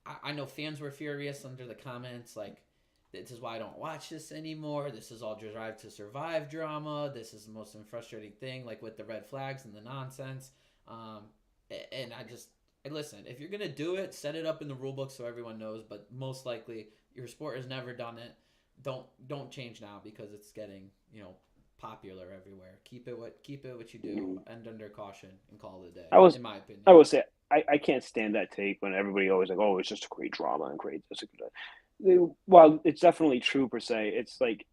I know fans were furious under the comments like, this is why I don't watch this anymore. This is all Drive to Survive drama. This is the most frustrating thing, like with the red flags and the nonsense. Um, and listen. If you're gonna do it, set it up in the rule book so everyone knows. But most likely, your sport has never done it. Don't change now because it's getting popular everywhere. Keep it what you do. Mm. End under caution and call it a day. I was In my opinion. I will say I can't stand that take when everybody always like, oh, it's just a great drama and great this. Well, it's definitely true per se. It's like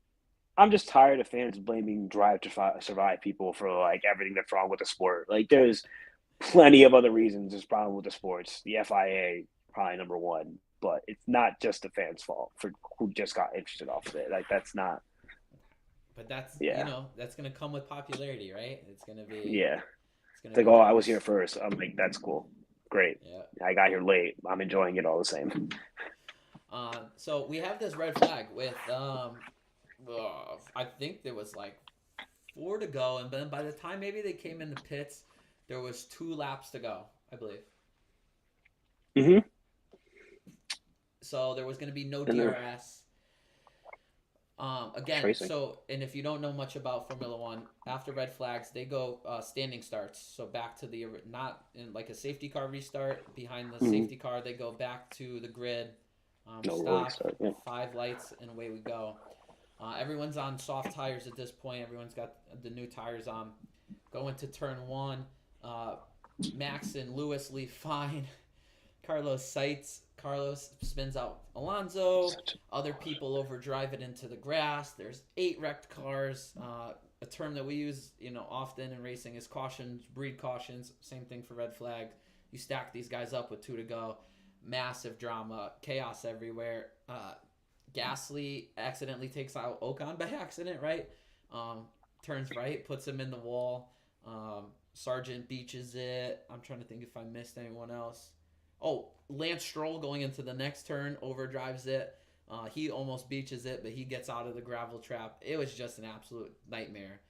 I'm just tired of fans blaming Drive to Survive people for like everything that's wrong with the sport. Like there's plenty of other reasons there's problem with the sports. The FIA probably number one, but it's not just the fans' fault for who just got interested off of it. Like that's not. But that's Yeah, that's gonna come with popularity, right? yeah. It's gonna It's like, be oh, I was here crazy. first. I'm like, that's cool, great. Yeah. I got here late. I'm enjoying it all the same. So we have this red flag with I think there was like four to go, and then by the time maybe they came in the pits, there was 2 laps to go, I believe. Mm-hmm. So there was going to be no And they're DRS. it's Again, racing. so and if you don't know much about Formula One, after red flags, they go standing starts. So back to the not in like a safety car restart behind the Mm-hmm. safety car, they go back to the grid, No rolling stop, start. Yeah. 5 lights, and away we go. Everyone's on soft tires at this point. Everyone's got the new tires on. Go into turn one. Uh, Max and Lewis leave fine. Carlos spins out Alonso. Such Other people overdrive it into the grass. There's 8 wrecked cars. A term that we use, often in racing is cautions, breed cautions. Same thing for red flag. You stack these guys up with 2 to go. Massive drama, chaos everywhere. Gasly accidentally takes out Ocon by accident, right? Um, Turns right, puts him in the wall. Sargent beaches it. I'm trying to think if I missed anyone else. Oh, Lance Stroll going into the next turn overdrives it. He almost beaches it, but he gets out of the gravel trap. It was just an absolute nightmare.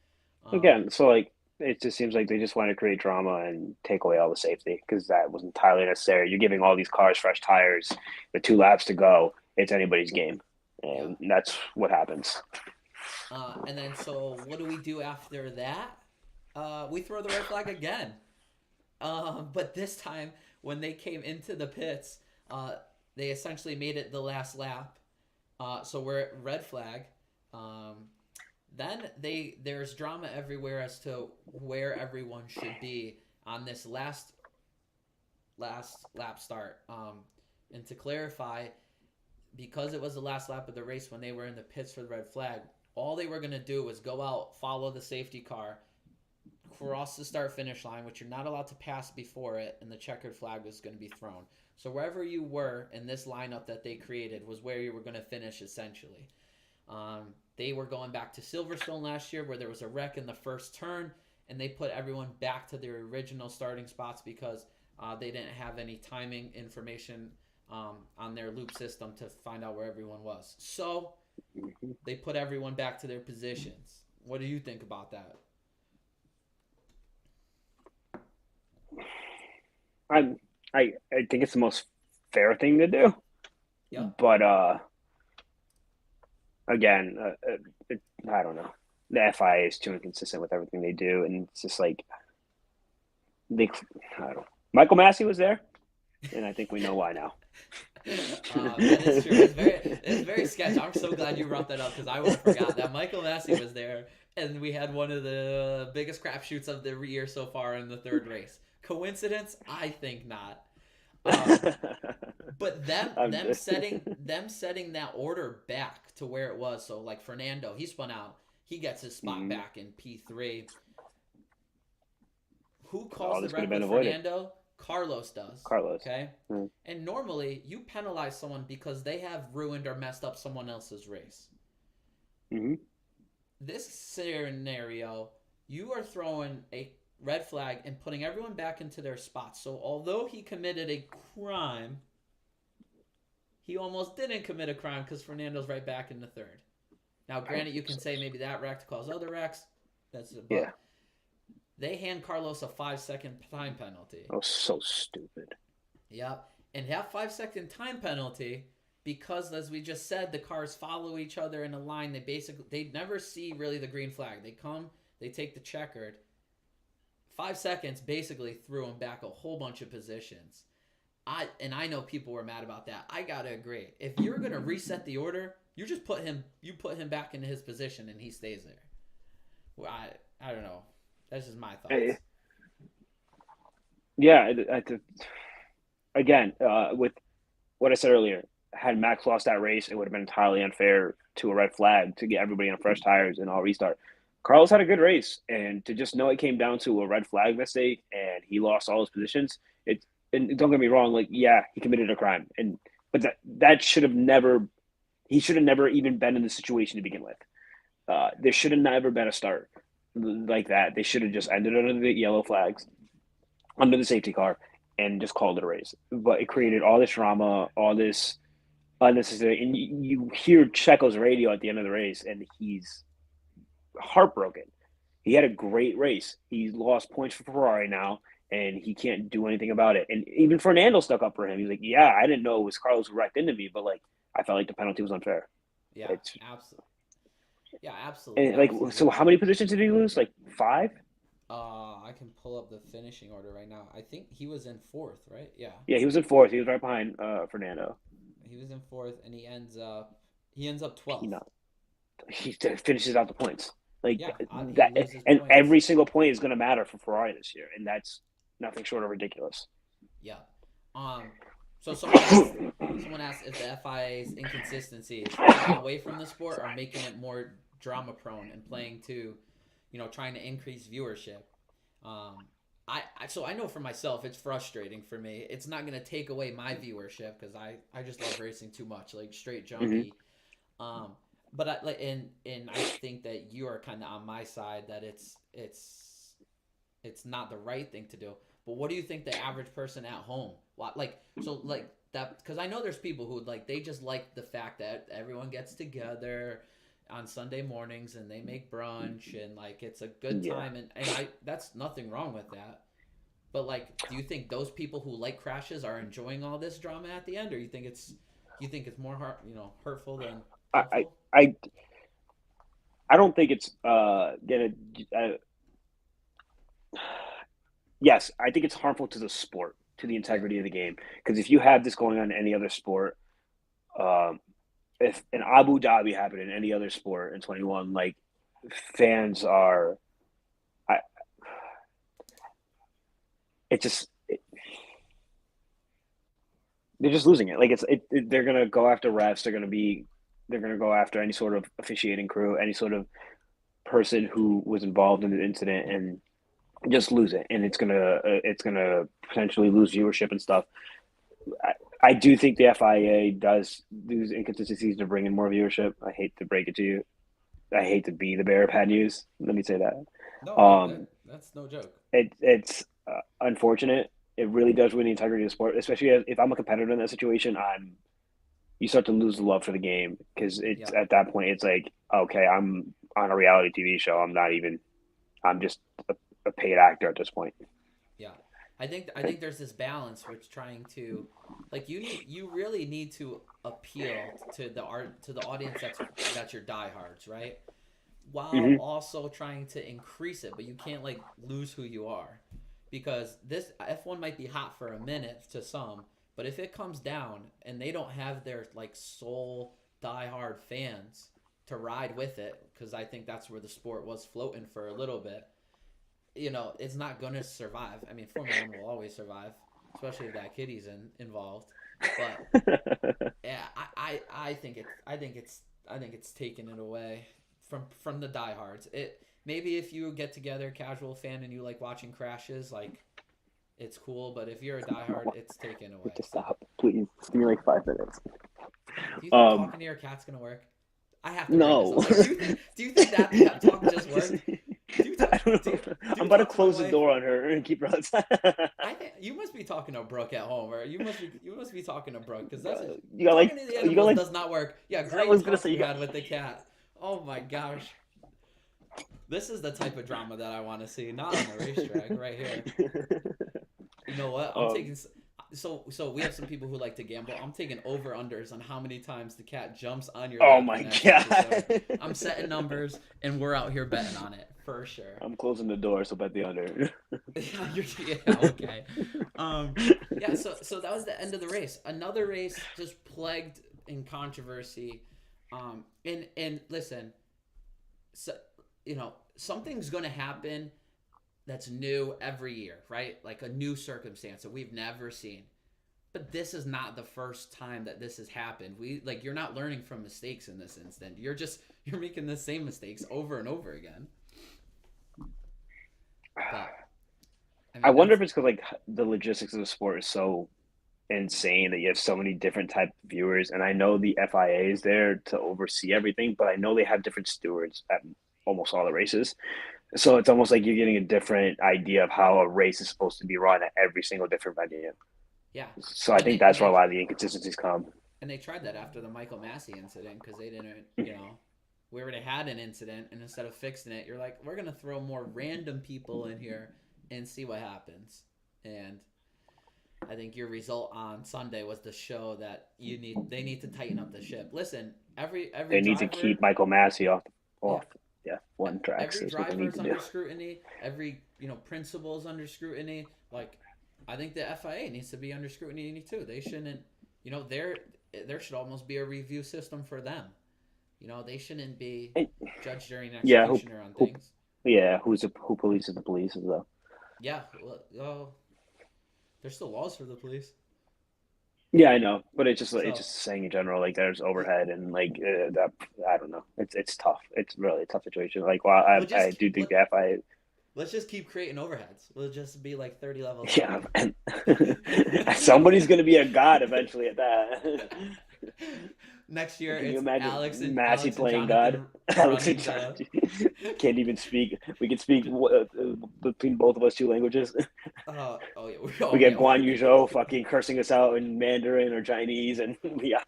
Um, again. So like, it just seems like they just want to create drama and take away all the safety because that was entirely necessary. You're giving all these cars fresh tires with 2 laps to go. It's anybody's game, yeah. and that's what happens. And then so what do we do after that? We throw the red flag again. But this time when they came into the pits, uh, they essentially made it the last lap. So we're at red flag. Um, then there's drama everywhere as to where everyone should be on this last lap start. And to clarify, because it was the last lap of the race when they were in the pits for the red flag, all they were going to do was go out, follow the safety car, cross the start finish line, which you're not allowed to pass before it, and the checkered flag was going to be thrown. So wherever you were in this lineup that they created was where you were going to finish essentially. They were going back to Silverstone last year where there was a wreck in the first turn, and they put everyone back to their original starting spots because they didn't have any timing information on their loop system to find out where everyone was. So they put everyone back to their positions. What do you think about that? I I think it's the most fair thing to do, Yeah. but again, I don't know. The FIA is too inconsistent with everything they do, and it's just like they. I don't know. Michael Massey was there, and I think we know why now. That is true. It's very sketchy. I'm so glad you brought that up because I would have forgot that Michael Massey was there, and we had one of the biggest crapshoots of the year so far in the third race. Coincidence? I think not. Um, but them I'm them setting them setting that order back to where it was. So like Fernando, he spun out. He gets his spot Mhm. back in P3. Who calls All the this could have wreck been with avoided. Fernando? Carlos does. Carlos. Okay? Mm-hmm. And normally you penalize someone because they have ruined or messed up someone else's race. Mm-hmm. This scenario, you are throwing a red flag and putting everyone back into their spots. So although he committed a crime, he almost didn't commit a crime because Fernando's right back in the third. Now, granted, you can say maybe that wreck caused other wrecks. Yeah. But they hand Carlos a 5 second time penalty. Oh, so stupid. Yep. And that 5 second time penalty, because as we just said, the cars follow each other in a line. They never see really the green flag. They come, they take the checkered. 5 seconds basically threw him back a whole bunch of positions. I know people were mad about that. I gotta agree. If you're gonna reset the order, you put him back into his position and he stays there. Well, I don't know. That's just my thoughts. Hey, yeah. Again, with what I said earlier, had Max lost that race, it would have been entirely unfair to a red flag to get everybody on fresh tires and all restart. Carlos had a good race, and to just know it came down to a red flag mistake and he lost all his positions. It and don't get me wrong, like yeah, he committed a crime, and but that should have never. He should have never even been in the situation to begin with. There should have never been a start like that. They should have just ended under the yellow flags, under the safety car, and just called it a race. But it Yeah. created all this drama, all this unnecessary. And you hear Checo's radio at the end of the race, and he's heartbroken. He had a great race. He's lost points for Ferrari now, and he can't do anything about it. And even Fernando stuck up for him. He's like, "Yeah, I didn't know it was Carlos who wrecked into me, but like I felt like the penalty was unfair." Yeah. It's Absolutely. Yeah. Absolutely. and like so. Absolutely. How many positions did he lose? Like five? I can pull up the finishing order right now. I think he was in fourth, right? Yeah. Yeah, he was in fourth. He was right behind Fernando. He was in fourth, and he ends up He 12th. not he finishes out the points like Yeah. He that, loses and points. every single point is going to matter for Ferrari this year, and that's nothing short of ridiculous. Yeah. Um. So someone asked if the FIA's inconsistencies taking away from the sport are making it more drama prone and playing to, trying to increase viewership. Um. So I know for myself it's frustrating for me. It's not gonna take away my viewership because I just love racing too much, like straight Mm-hmm. junkie. Um. But I think that you are kind of on my side that it's not the right thing to do. But what do you think the average person at home like that? Because I know there's people who like they just like the fact that everyone gets together on Sunday mornings and they make brunch and like it's a good Yeah, time and I that's nothing wrong with that. But like, do you think those people who like crashes are enjoying all this drama at the end, or you think it's more hurtful than I I helpful? I, I don't think it's gonna. Uh, yes, I think it's harmful to the sport, to the Yeah, integrity of the game. Because if you have this going on in any other sport, um, if an Abu Dhabi happened in any other sport in 21, like fans are, I, it just they're just losing it. Like they're gonna go after refs. They're gonna go after any sort of officiating crew, any sort of person who was involved in the incident, and just lose it. And it's gonna potentially lose viewership and stuff. I, I do think the FIA does lose inconsistencies to bring in more viewership. I hate to break it to you. I hate to be the bearer of bad news. Let me say that. no, that's no joke. It's unfortunate. It really does ruin the integrity of the sport, especially if I'm a competitor in that situation. You start to lose the love for the game because it's Yeah, at that point it's like okay, I'm on a reality TV show. I'm not even. I'm just a paid actor at this point. yeah. I think there's this balance which trying to like you really need to appeal to the audience that's your diehards, right? While Mm-hmm. also trying to increase it, but you can't like lose who you are. Because this F1 might be hot for a minute to some, but if it comes down and they don't have their like sole diehard fans to ride with it, because I think that's where the sport was floating for a little bit, it's not gonna survive. I mean, Formula One will always survive, especially if that kitty's involved. But yeah, I think it's taking it away from the diehards. It maybe if you get together, casual fan, and you like watching crashes, like it's cool. But if you're a diehard, it's taken away. To So, stop, please. Just give me like 5 minutes. do you think Um, talking to your cat's gonna work? I have to bring this no. up. Like, do you think that pep talk just Just, worked? Do you talk I don't do know. you, do I'm you about to talk to my close the wife? door on her and keep her outside. I think you must be talking to Brooke at home, or you must be talking to Brooke because that's you got like talking to the you got animals like. does not work. Yeah, I great was gonna talk say you you got. had with the cat. Oh my gosh, this is the type of drama that I want to see, not on the racetrack, right here. You know what? I'm um. taking so we have some people who like to gamble. I'm taking over unders on how many times the cat jumps on your Oh lap the my next episode. god. I'm setting numbers, and we're out here betting on it for sure. I'm closing the door, so bet the under. Yeah, okay. Um, yeah, so that was the end of the race. Another race just plagued in controversy. And listen, so something's gonna happen that's new every year, right? Like a new circumstance that we've never seen. But this is not the first time that this has happened. You're not learning from mistakes in this instant. You're making the same mistakes over and over again. But I I mean, wonder that's if it's because like the logistics of the sport is so insane that you have so many different type of viewers, and I know the FIA is there to oversee everything, but I know they have different stewards at almost all the races. So it's almost like you're getting a different idea of how a race is supposed to be run at every single different venue. yeah. So I And think they and that's where a they lot of the inconsistencies come. and they tried that after the Michael Massey incident because they didn't, we already had an incident, and instead of fixing it, you're like, we're gonna throw more random people in here and see what happens. And I think your result on Sunday was to show that they need to tighten up the ship. Listen, every They need to driver, keep Michael Massey yeah, off. Yeah, one tracks every is what they driver need is to do. under scrutiny. Every principal is under scrutiny. Like, I think the FIA needs to be under scrutiny too. They shouldn't, there should almost be a review system for them. They shouldn't be And, judge, jury, and yeah, executioner on who things. yeah, who polices the police though? Yeah, well, there's still laws for the police. Yeah, I know, but it's So just saying in general, like there's overhead and like that. I don't know. It's tough. It's really a tough situation. Like, well, we'll I just do think that if I let's just keep creating overheads. We'll just be like 30 levels yeah, up. and somebody's gonna be a god eventually at that. Next year, Can you it's imagine Alex and Massey Alex and playing God? Jonathan Alex and running John the. can't even speak. We can speak between both of us two languages. Oh yeah, We oh get yeah, Guan Yuzhou fucking cursing us out in Mandarin or Chinese, and yeah.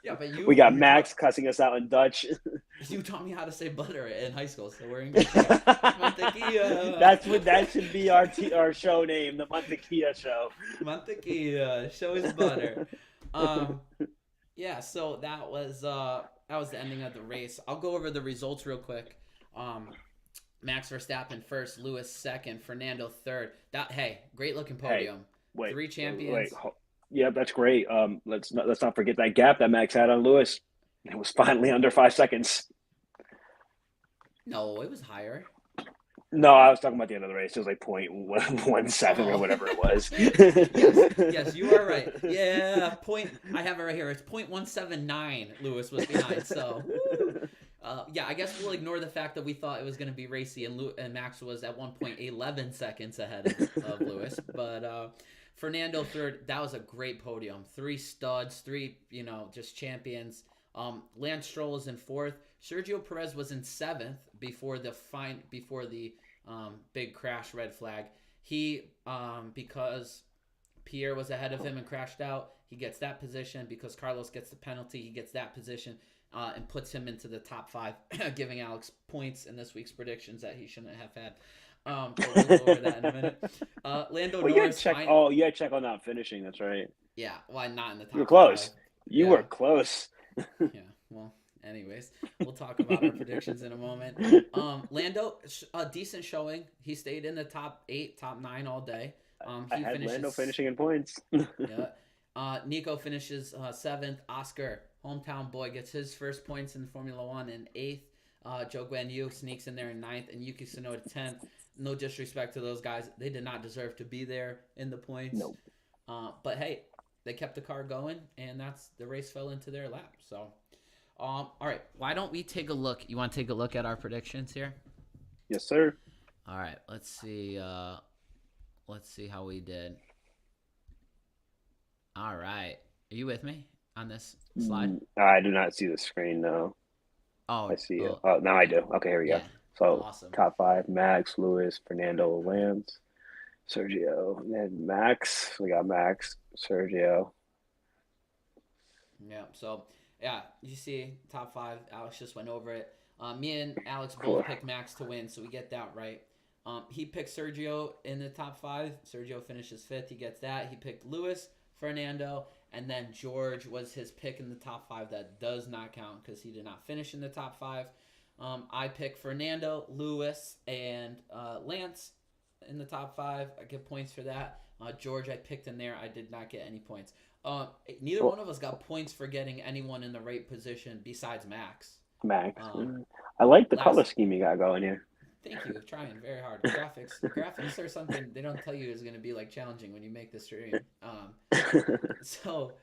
But we you got you taught Max cussing us out in Dutch. you taught me how to say butter in high school, so we're in good shape. Mantequilla, That's what that should be our show name, the Mantequilla Show. mantequilla. Show is butter. Um, yeah. So that was the ending of the race. I'll go over the results real quick. Um, Max Verstappen first, Lewis second, Fernando third. Great looking Hey, podium. wait, Three wait. champions. Yeah, that's great. Let's not forget that gap that Max had on Lewis. It was finally under 5 seconds. No, it was higher. No, I was talking about the end of the race. It was like 0.17 or Oh, whatever it was. yes, you are right. Yeah, I have it right here. It's 0.179. Lewis was behind. So, woo. Yeah, I guess we'll ignore the fact that we thought it was going to be racy, and Max was at 1.11 seconds ahead of Lewis. But Fernando third. That was a great podium. Three studs, three just champions. Lance Stroll was in fourth. Sergio Perez was in seventh before the big crash red flag. He because Pierre was ahead of him and crashed out, he gets that position. Because Carlos gets the penalty, he gets that position and puts him into the top five, giving Alex points in this week's predictions that he shouldn't have had. But we'll go over that in a minute. Lando Well, Norris. you got to check on not finishing. That's right. Yeah, why not in the You were top five? close. You Yeah, were close. yeah. Well, anyways, we'll talk about our predictions in a moment. Lando, a decent showing. He stayed in the top 8, top 9 all day. I He had finishes. Lando finishing in points. Yeah. Nico finishes 7th. Oscar, hometown boy, gets his first points in Formula One in 8th. Joe Guan Yu sneaks in there in 9th, and Yuki Tsunoda 10th. No disrespect to those guys, they did not deserve to be there in the points. Nope. But hey, they kept the car going, and the race fell into their lap. So, all right, why don't we take a look? You want to take a look at our predictions here? Yes, sir. All right, let's see. Let's see how we did. All right, are you with me on this slide? I do not see the screen, no. Oh, I see it. oh, Oh, now I do. Okay, here we go. yeah, So, awesome. top 5, Max, Lewis, Fernando, Lance, Sergio, and then Max. We got Max, Sergio. Yeah. So, yeah, you see top 5. Alex just went over it. Me and Alex both Cool. picked Max to win, so we get that right. He picked Sergio in the top 5. Sergio finishes 5th. He gets that. He picked Lewis, Fernando, and then George was his pick in the top 5. That does not count because he did not finish in the top 5. I picked Fernando, Lewis, and Lance in the top 5. I get points for that. George, I picked in there. I did not get any points. Neither one of us got points for getting anyone in the right position besides Max. Max. I like the color Last scheme you got going here. Thank you. Trying very hard. Graphics are something they don't tell you is going to be like challenging when you make the stream. So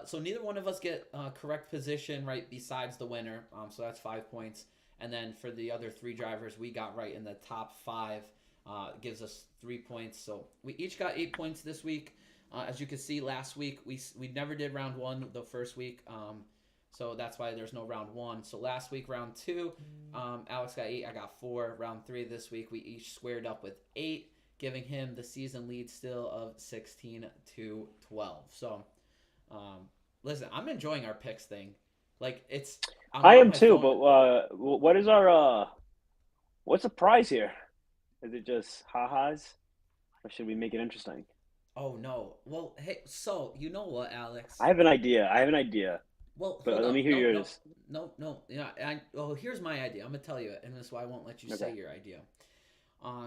so neither one of us get correct position right besides the winner. So that's 5 points. And then for the other three drivers, we got right in the top five. Gives us 3 points. So we each got 8 points this week. As you can see, last week we never did round one the first week. So that's why there's no round one. So last week, round two, Alex got 8, I got 4. Round 3 this week, we each squared up with 8, giving him the season lead still of 16-12. So, listen, I'm enjoying our picks thing. Like I am too. But what is our what's the prize here? Is it just ha-has, or should we make it interesting? Oh no. Well, hey, so you know what, Alex? I have an idea. Well, But hold let me up. hear No, no, yours. no, no. Yeah, here's my idea. I'm gonna tell you it, and this is why I won't let you Okay. say your idea.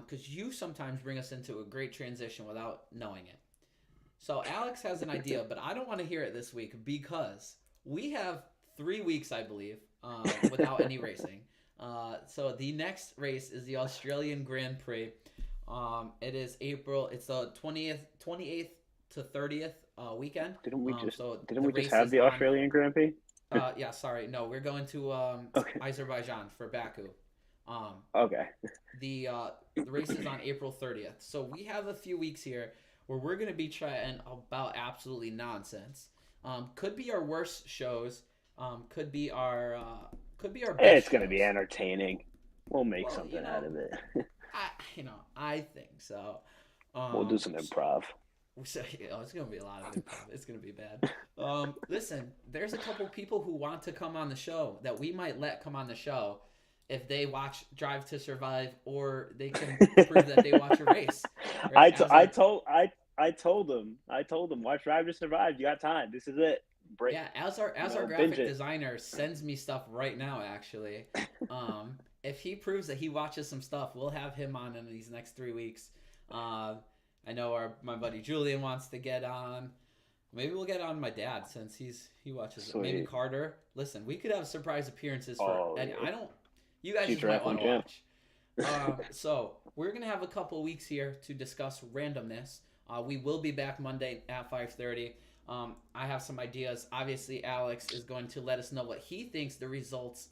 Because you sometimes bring us into a great transition without knowing it. So Alex has an idea, but I don't want to hear it this week because we have 3 weeks, I believe, without any racing. So the next race is the Australian Grand Prix. It is April. It's the 28th to 30th weekend. So Didn't the we just race have is the on. Australian Grand Prix? Yeah, sorry. No, we're going to Okay. Azerbaijan for Baku. Um, Okay. the race is on April 30th. So we have a few weeks here where we're going to be chatting about absolutely nonsense. Could be our worst shows. Could be our best It's gonna be shows. entertaining. We'll make Well, something out of it. I think so. We'll do Um, some improv. so, it's gonna be a lot of improv. It's gonna be bad. Listen, there's a couple people who want to come on the show that we might let come on the show if they watch Drive to Survive or they can prove that they watch a race. Right? I, t- I told I I told them. Watch Drive to Survive. You got time. This is it. Break. Yeah, as our Binge graphic it. designer sends me stuff right now. Actually, if he proves that he watches some stuff, we'll have him on in these next 3 weeks. I know my buddy Julian wants to get on. Maybe we'll get on my dad since he watches it. Maybe Sweet. Carter. Listen, we could have surprise appearances for, Oh, and yeah. I don't. You guys just Future might F1 want to champ. watch. So we're gonna have a couple weeks here to discuss randomness. We will be back Monday at 5:30. I have some ideas. Obviously, Alex is going to let us know what he thinks the results,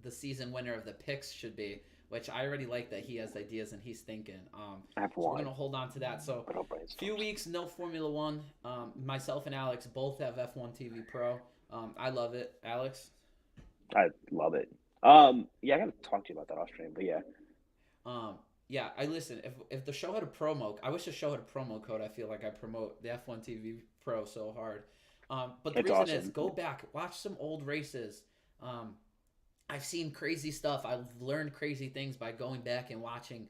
the season winner of the picks should be. Which I already like that he has ideas and he's thinking. I have So we're one, gonna hold on to that. So but I'll brainstorm. few weeks, no Formula One. Myself and Alex both have F1 TV Pro. I love it. Alex. I love it. Yeah, I gotta talk to you about that Australian, but yeah, Yeah, I listen. If the show had a promo, I wish the show had a promo code. I feel like I promote the F1 TV Pro so hard. But the it's reason is awesome. go back, watch some old races. I've seen crazy stuff. I've learned crazy things by going back and watching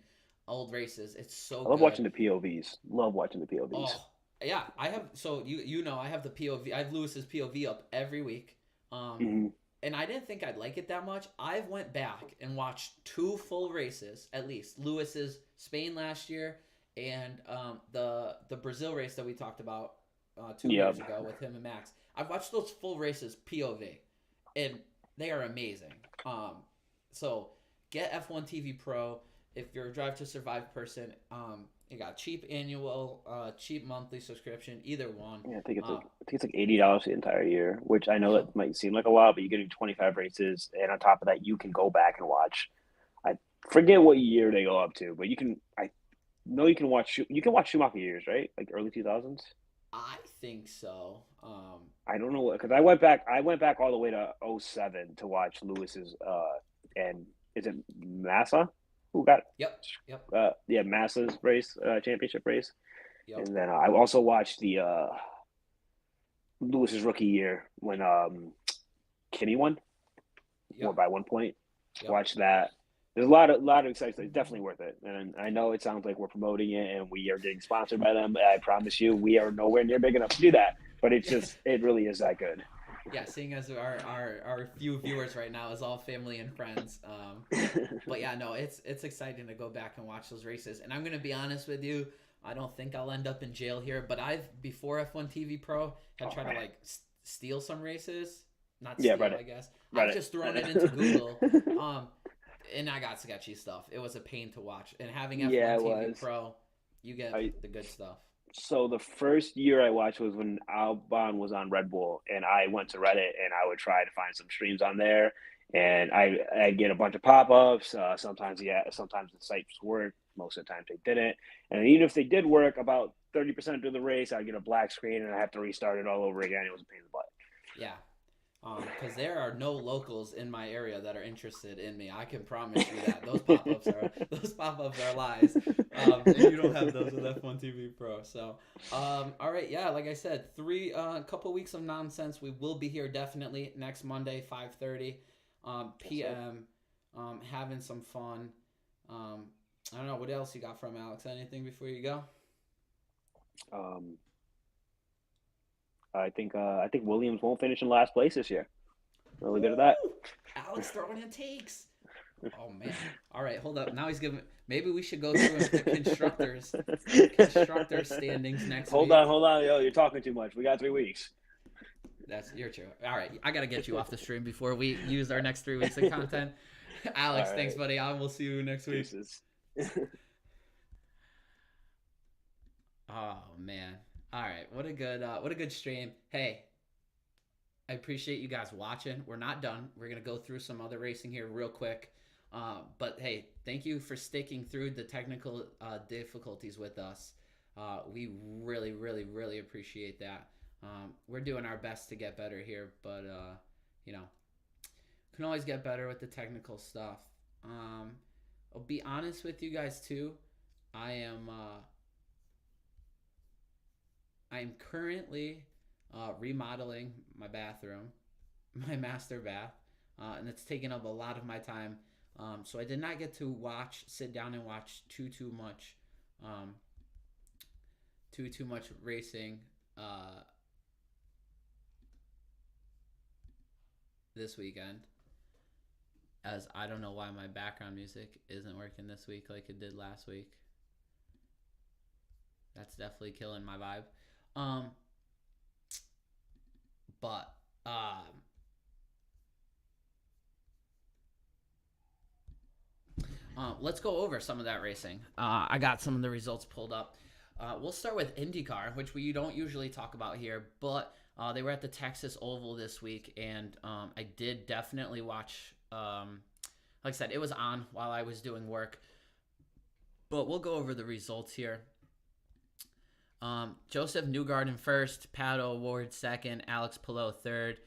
old races. It's so I love good. watching the POVs. Love watching the POVs. Oh, yeah. I have so you know I have the POV. I have Lewis's POV up every week. hmm And I didn't think I'd like it that much. I've went back and watched 2 full races at least. Lewis's Spain last year and the Brazil race that we talked about 2 years Yep. ago with him and Max. I've watched those full races POV, and they are amazing. So get F1 TV Pro if you're a Drive to Survive person. You got cheap annual, cheap monthly subscription, either one. Yeah, Uh, I think it's like $80 the entire year, which I know yep. that might seem like a lot, but you're getting 25 races, and on top of that, you can go back and watch. I forget what year they go up to, but you can. I know you can watch. You can watch Schumacher years, right? Like early 2000s. I think so. I don't know what because I went back. I went back all the way to '07 to watch Lewis's. And is it Massa who got Yep. Yep. Massa's race championship race, Yep. and then I also watched the Lewis's rookie year when Kinney won Yep. by 1 point. Yep. Watch that. There's a lot of exciting stuff. It's definitely worth it. And I know it sounds like we're promoting it and we are getting sponsored by them. I promise you, we are nowhere near big enough to do that. But it's just, it really is that good. Yeah, seeing as our few viewers right now is all family and friends. But yeah, no, it's exciting to go back and watch those races. And I'm gonna be honest with you, I don't think I'll end up in jail here. But I've before F1 TV Pro had tried to like steal some races, not steal, Yeah, I guess. Reddit. I've just thrown it into Google. and I got sketchy stuff. It was a pain to watch. And having Yeah, F1 it TV was. Pro, you get I the good stuff. So the first year I watched was when Albon was on Red Bull, and I went to Reddit and I would try to find some streams on there, and I get a bunch of pop ups. Sometimes yeah, sometimes the sites work. Most of the time they didn't, and even if they did work, about 30% of the race, I get a black screen and I have to restart it all over again. It was a pain in the butt. Yeah. Because there are no locals in my area that are interested in me. I can promise you that those pop ups are lies, and you don't have those with F1 TV Pro. So, all right, yeah, like I said, couple weeks of nonsense. We will be here definitely next Monday, 5:30 Yes, sir. p.m. Having some fun. Um, I don't know what else you got from Alex. Anything before you go? Um, I think Williams won't finish in last place this year. Really good at that. Woo! Alex throwing in takes. Oh man. All right, hold up. Now he's giving. Maybe we should go through and pick constructor standings next week. Hold on, yo, you're talking too much. We got 3 weeks. That's your true. All right, I gotta get you off the stream before we use our next 3 weeks of content. Alex, All thanks, right, buddy. I will see you next week. deuces. Oh man. All right, what a good stream. Hey, I appreciate you guys watching. We're not done. We're gonna go through some other racing here real quick. But hey, thank you for sticking through the technical difficulties with us. We really, really, really appreciate that. We're doing our best to get better here, but you know, can always get better with the technical stuff. I'll be honest with you guys too. I am currently remodeling my bathroom, my master bath, and it's taken up a lot of my time. So I did not get to sit down and watch um, too much racing this weekend, as I don't know why my background music isn't working this week like it did last week. That's definitely killing my vibe. Um, but let's go over some of that racing. I got some of the results pulled up. We'll start with IndyCar, which we don't usually talk about here, but they were at the Texas Oval this week, and I did definitely watch. Like I said, it was on while I was doing work, but we'll go over the results here. Joseph Newgarden first, Pato O'Ward second, Alex Palou third,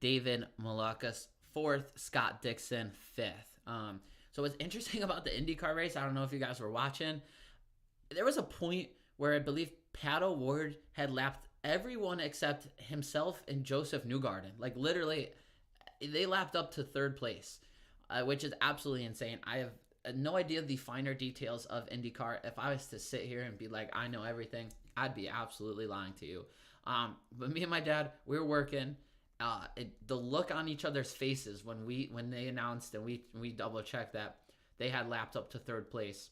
David Malakas fourth, Scott Dixon fifth. So what's interesting about the IndyCar race, I don't know if you guys were watching, there was a point where I believe Pato O'Ward had lapped everyone except himself and Joseph Newgarden. Like literally, they lapped up to third place, which is absolutely insane. I have no idea the finer details of IndyCar. If I was to sit here and be like, I know everything, I'd be absolutely lying to you. But me and my dad, we were working. The look on each other's faces when they announced and we double checked that they had lapped up to third place,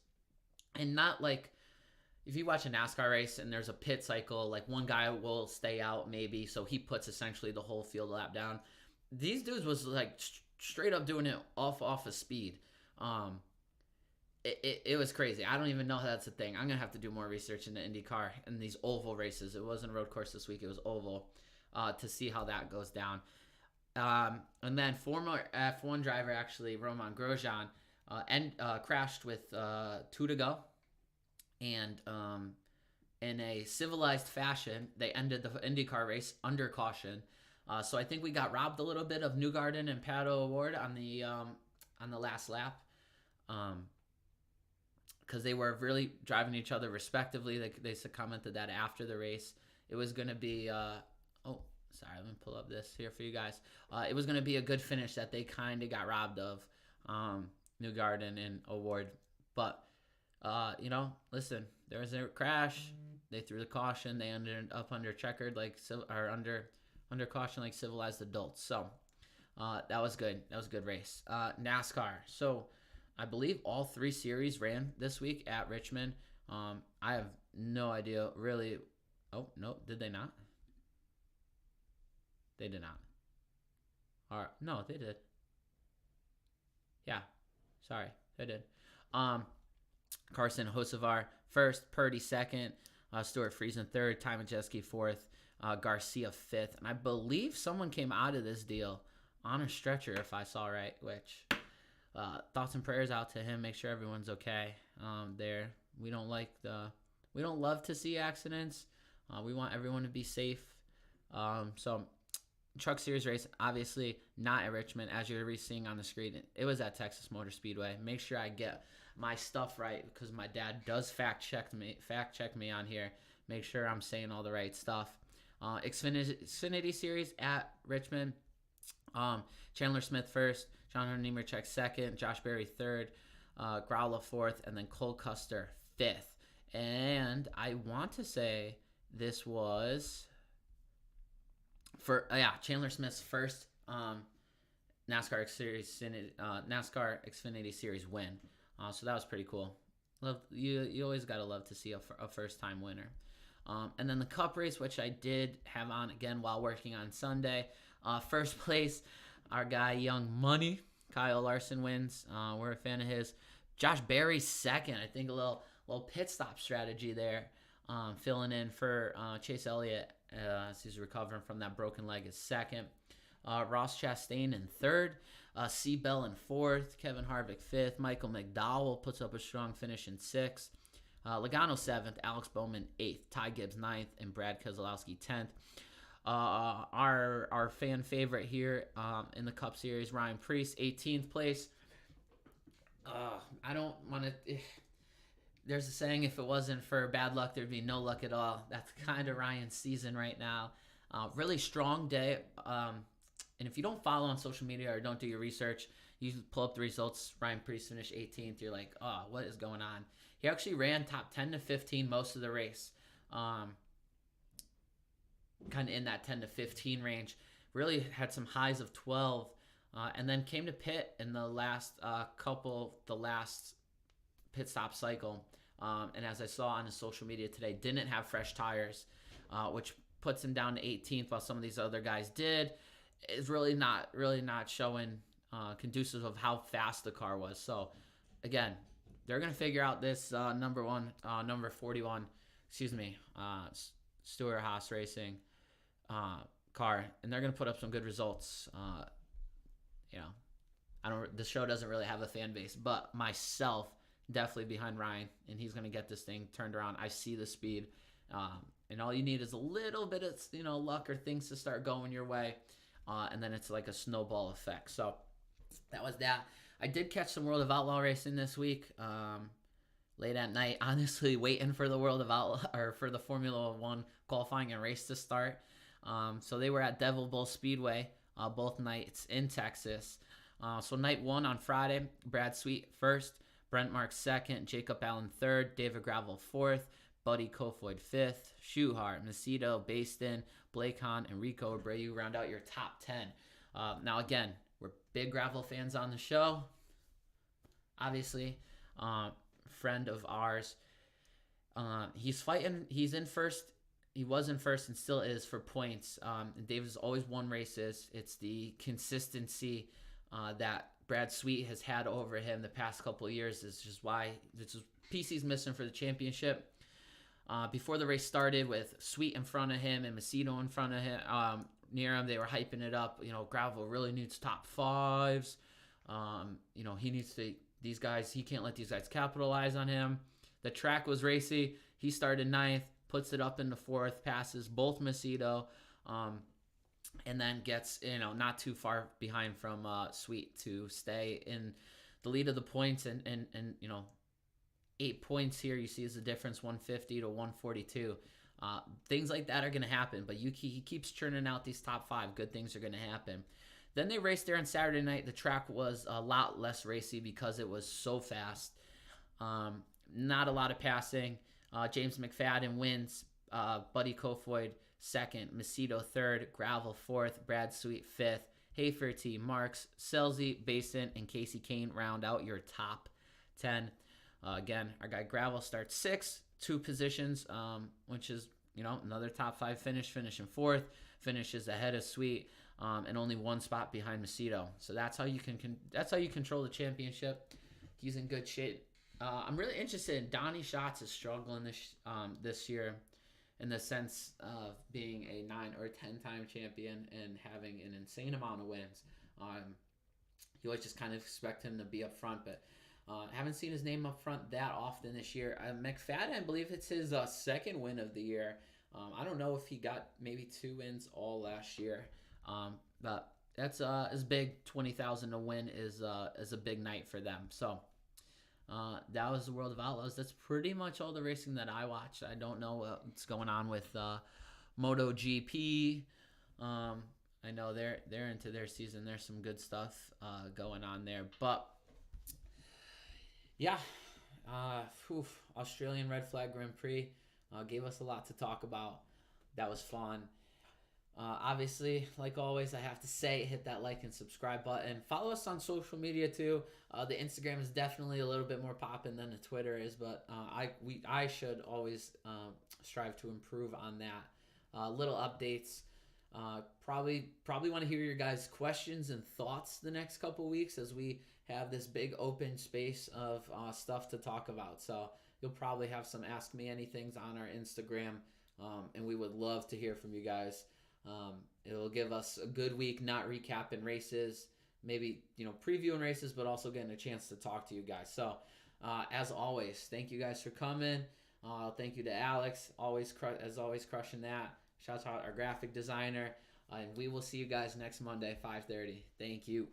and not like if you watch a NASCAR race and there's a pit cycle, like one guy will stay out maybe, so he puts essentially the whole field lap down. These dudes was like straight up doing it off of speed. It was crazy. I don't even know how that's a thing. I'm gonna have to do more research into IndyCar and these oval races. It wasn't a road course this week; it was oval, to see how that goes down. And then former F1 driver, actually Romain Grosjean, crashed with 2 to go, and in a civilized fashion, they ended the IndyCar race under caution. So I think we got robbed a little bit of Newgarden and Pato O'Ward on the last lap. Because they were really driving each other respectively. They commented that after the race. It was going to be, sorry, let me pull up this here for you guys. It was going to be a good finish that they kind of got robbed of, Newgarden and O'Ward. But, listen, there was a crash. They threw the caution. They ended up under caution like civilized adults. So that was good. That was a good race. NASCAR. So I believe all 3 series ran this week at Richmond. I have no idea really. Oh, no, did they not? They did not. All right. No, they did. Yeah, sorry, I did. Um, Carson Hocevar first, Purdy second, Stuart Friesen third, Ty Majeski fourth, Garcia fifth, and I believe someone came out of this deal on a stretcher, if I saw right. Which thoughts and prayers out to him. Make sure everyone's okay there. We don't we don't love to see accidents. We want everyone to be safe. So Truck Series race, obviously not at Richmond, as you're seeing on the screen. It was at Texas Motor Speedway. Make sure I get my stuff right, because my dad does fact check me on here. Make sure I'm saying all the right stuff. Xfinity Series at Richmond. Chandler Smith first, John Nemechek second, Josh Berry third, Growler fourth, and then Cole Custer fifth. And I want to say this was for Chandler Smith's first NASCAR Xfinity Series win. So that was pretty cool. You always gotta love to see a first time winner. And then the Cup race, which I did have on again while working on Sunday. First place, our guy Young Money, Kyle Larson wins. We're a fan of his. Josh Berry second. I think a little pit stop strategy there, filling in for Chase Elliott as he's recovering from that broken leg is second. Ross Chastain in third. C. Bell in fourth. Kevin Harvick fifth. Michael McDowell puts up a strong finish in sixth. Logano seventh. Alex Bowman eighth. Ty Gibbs ninth. And Brad Keselowski 10th. Our fan favorite here in the Cup Series, Ryan Preece, 18th place. I don't want to... There's a saying, if it wasn't for bad luck, there'd be no luck at all. That's kind of Ryan's season right now. Really strong day. And if you don't follow on social media or don't do your research, you pull up the results. Ryan Preece finished 18th. You're like, oh, what is going on? He actually ran top 10 to 15 most of the race. Kind of in that 10 to 15 range. Really had some highs of 12. And then came to pit in the last last pit stop cycle. And as I saw on his social media today, didn't have fresh tires, which puts him down to 18th while some of these other guys did. Is really not showing conducive of how fast the car was. So again, they're going to figure out this number 41, Stewart Haas Racing car, and they're going to put up some good results. The show doesn't really have a fan base, but myself definitely behind Ryan, and he's going to get this thing turned around. I see the speed, and all you need is a little bit of luck or things to start going your way, and then it's like a snowball effect. So that was that. I did catch some World of Outlaw racing this week, late at night, honestly waiting for the World of Outlaw or for the Formula One qualifying and race to start. So they were at Devil Bowl Speedway both nights in Texas. So night one on Friday, Brad Sweet first, Brent Marks second, Jacob Allen third, David Gravel fourth, Buddy Kofoid fifth, Schuhart, Macedo, Baston, Blake Hahn, and Rico Abreu round out your top 10. Now again, we're big Gravel fans on the show. Obviously, friend of ours. He's fighting. He's in first. He was in first and still is for points. And David's always won races. It's the consistency that Brad Sweet has had over him the past couple of years is just why this is PC's missing for the championship. Before the race started, with Sweet in front of him and Macedo in front of him, near him, they were hyping it up. Gravel really needs top fives. He needs to. These guys, he can't let these guys capitalize on him. The track was racy. He started ninth, puts it up into fourth, passes both Macedo, and then gets not too far behind from Sweet to stay in the lead of the points and 8 points here. You see is the difference, 150 to 142. Things like that are going to happen, but he keeps churning out these top five. Good things are going to happen. Then they raced there on Saturday night. The track was a lot less racy because it was so fast. Not a lot of passing. James McFadden wins. Buddy Kofoid second. Macedo third. Gravel fourth. Brad Sweet fifth. Haferty, Marks, Selzy, Basin, and Casey Kane round out your top 10. Again, our guy Gravel starts sixth, 2 positions, which is another top 5 finish. Finishing fourth. Finishes ahead of Sweet. and only one spot behind Macedo. So that's how you that's how you control the championship. He's in good shape. I'm really interested in Donnie Schatz is struggling this year in the sense of being a 9 or 10 time champion and having an insane amount of wins. You always just kind of expect him to be up front, but haven't seen his name up front that often this year. McFadden, I believe it's his second win of the year. I don't know if he got maybe 2 wins all last year, but that's is big. 20,000 to win is a big night for them. So that was the World of Outlaws. That's pretty much all the racing that I watched. I don't know what's going on with MotoGP. I know they're into their season. There's some good stuff going on there, but yeah, Australian Red Flag Grand Prix gave us a lot to talk about. That was fun. Obviously, like always, I have to say, hit that like and subscribe button. Follow us on social media too. The Instagram is definitely a little bit more popping than the Twitter is, but I should always strive to improve on that. Little updates. Probably want to hear your guys' questions and thoughts the next couple weeks as we have this big open space of stuff to talk about. So you'll probably have some Ask Me Anythings on our Instagram, and we would love to hear from you guys. It'll give us a good week, not recapping races, maybe previewing races, but also getting a chance to talk to you guys. So as always, thank you guys for coming. Thank you to Alex, always crushing that. Shout out our graphic designer, and we will see you guys next Monday, 5:30. Thank you.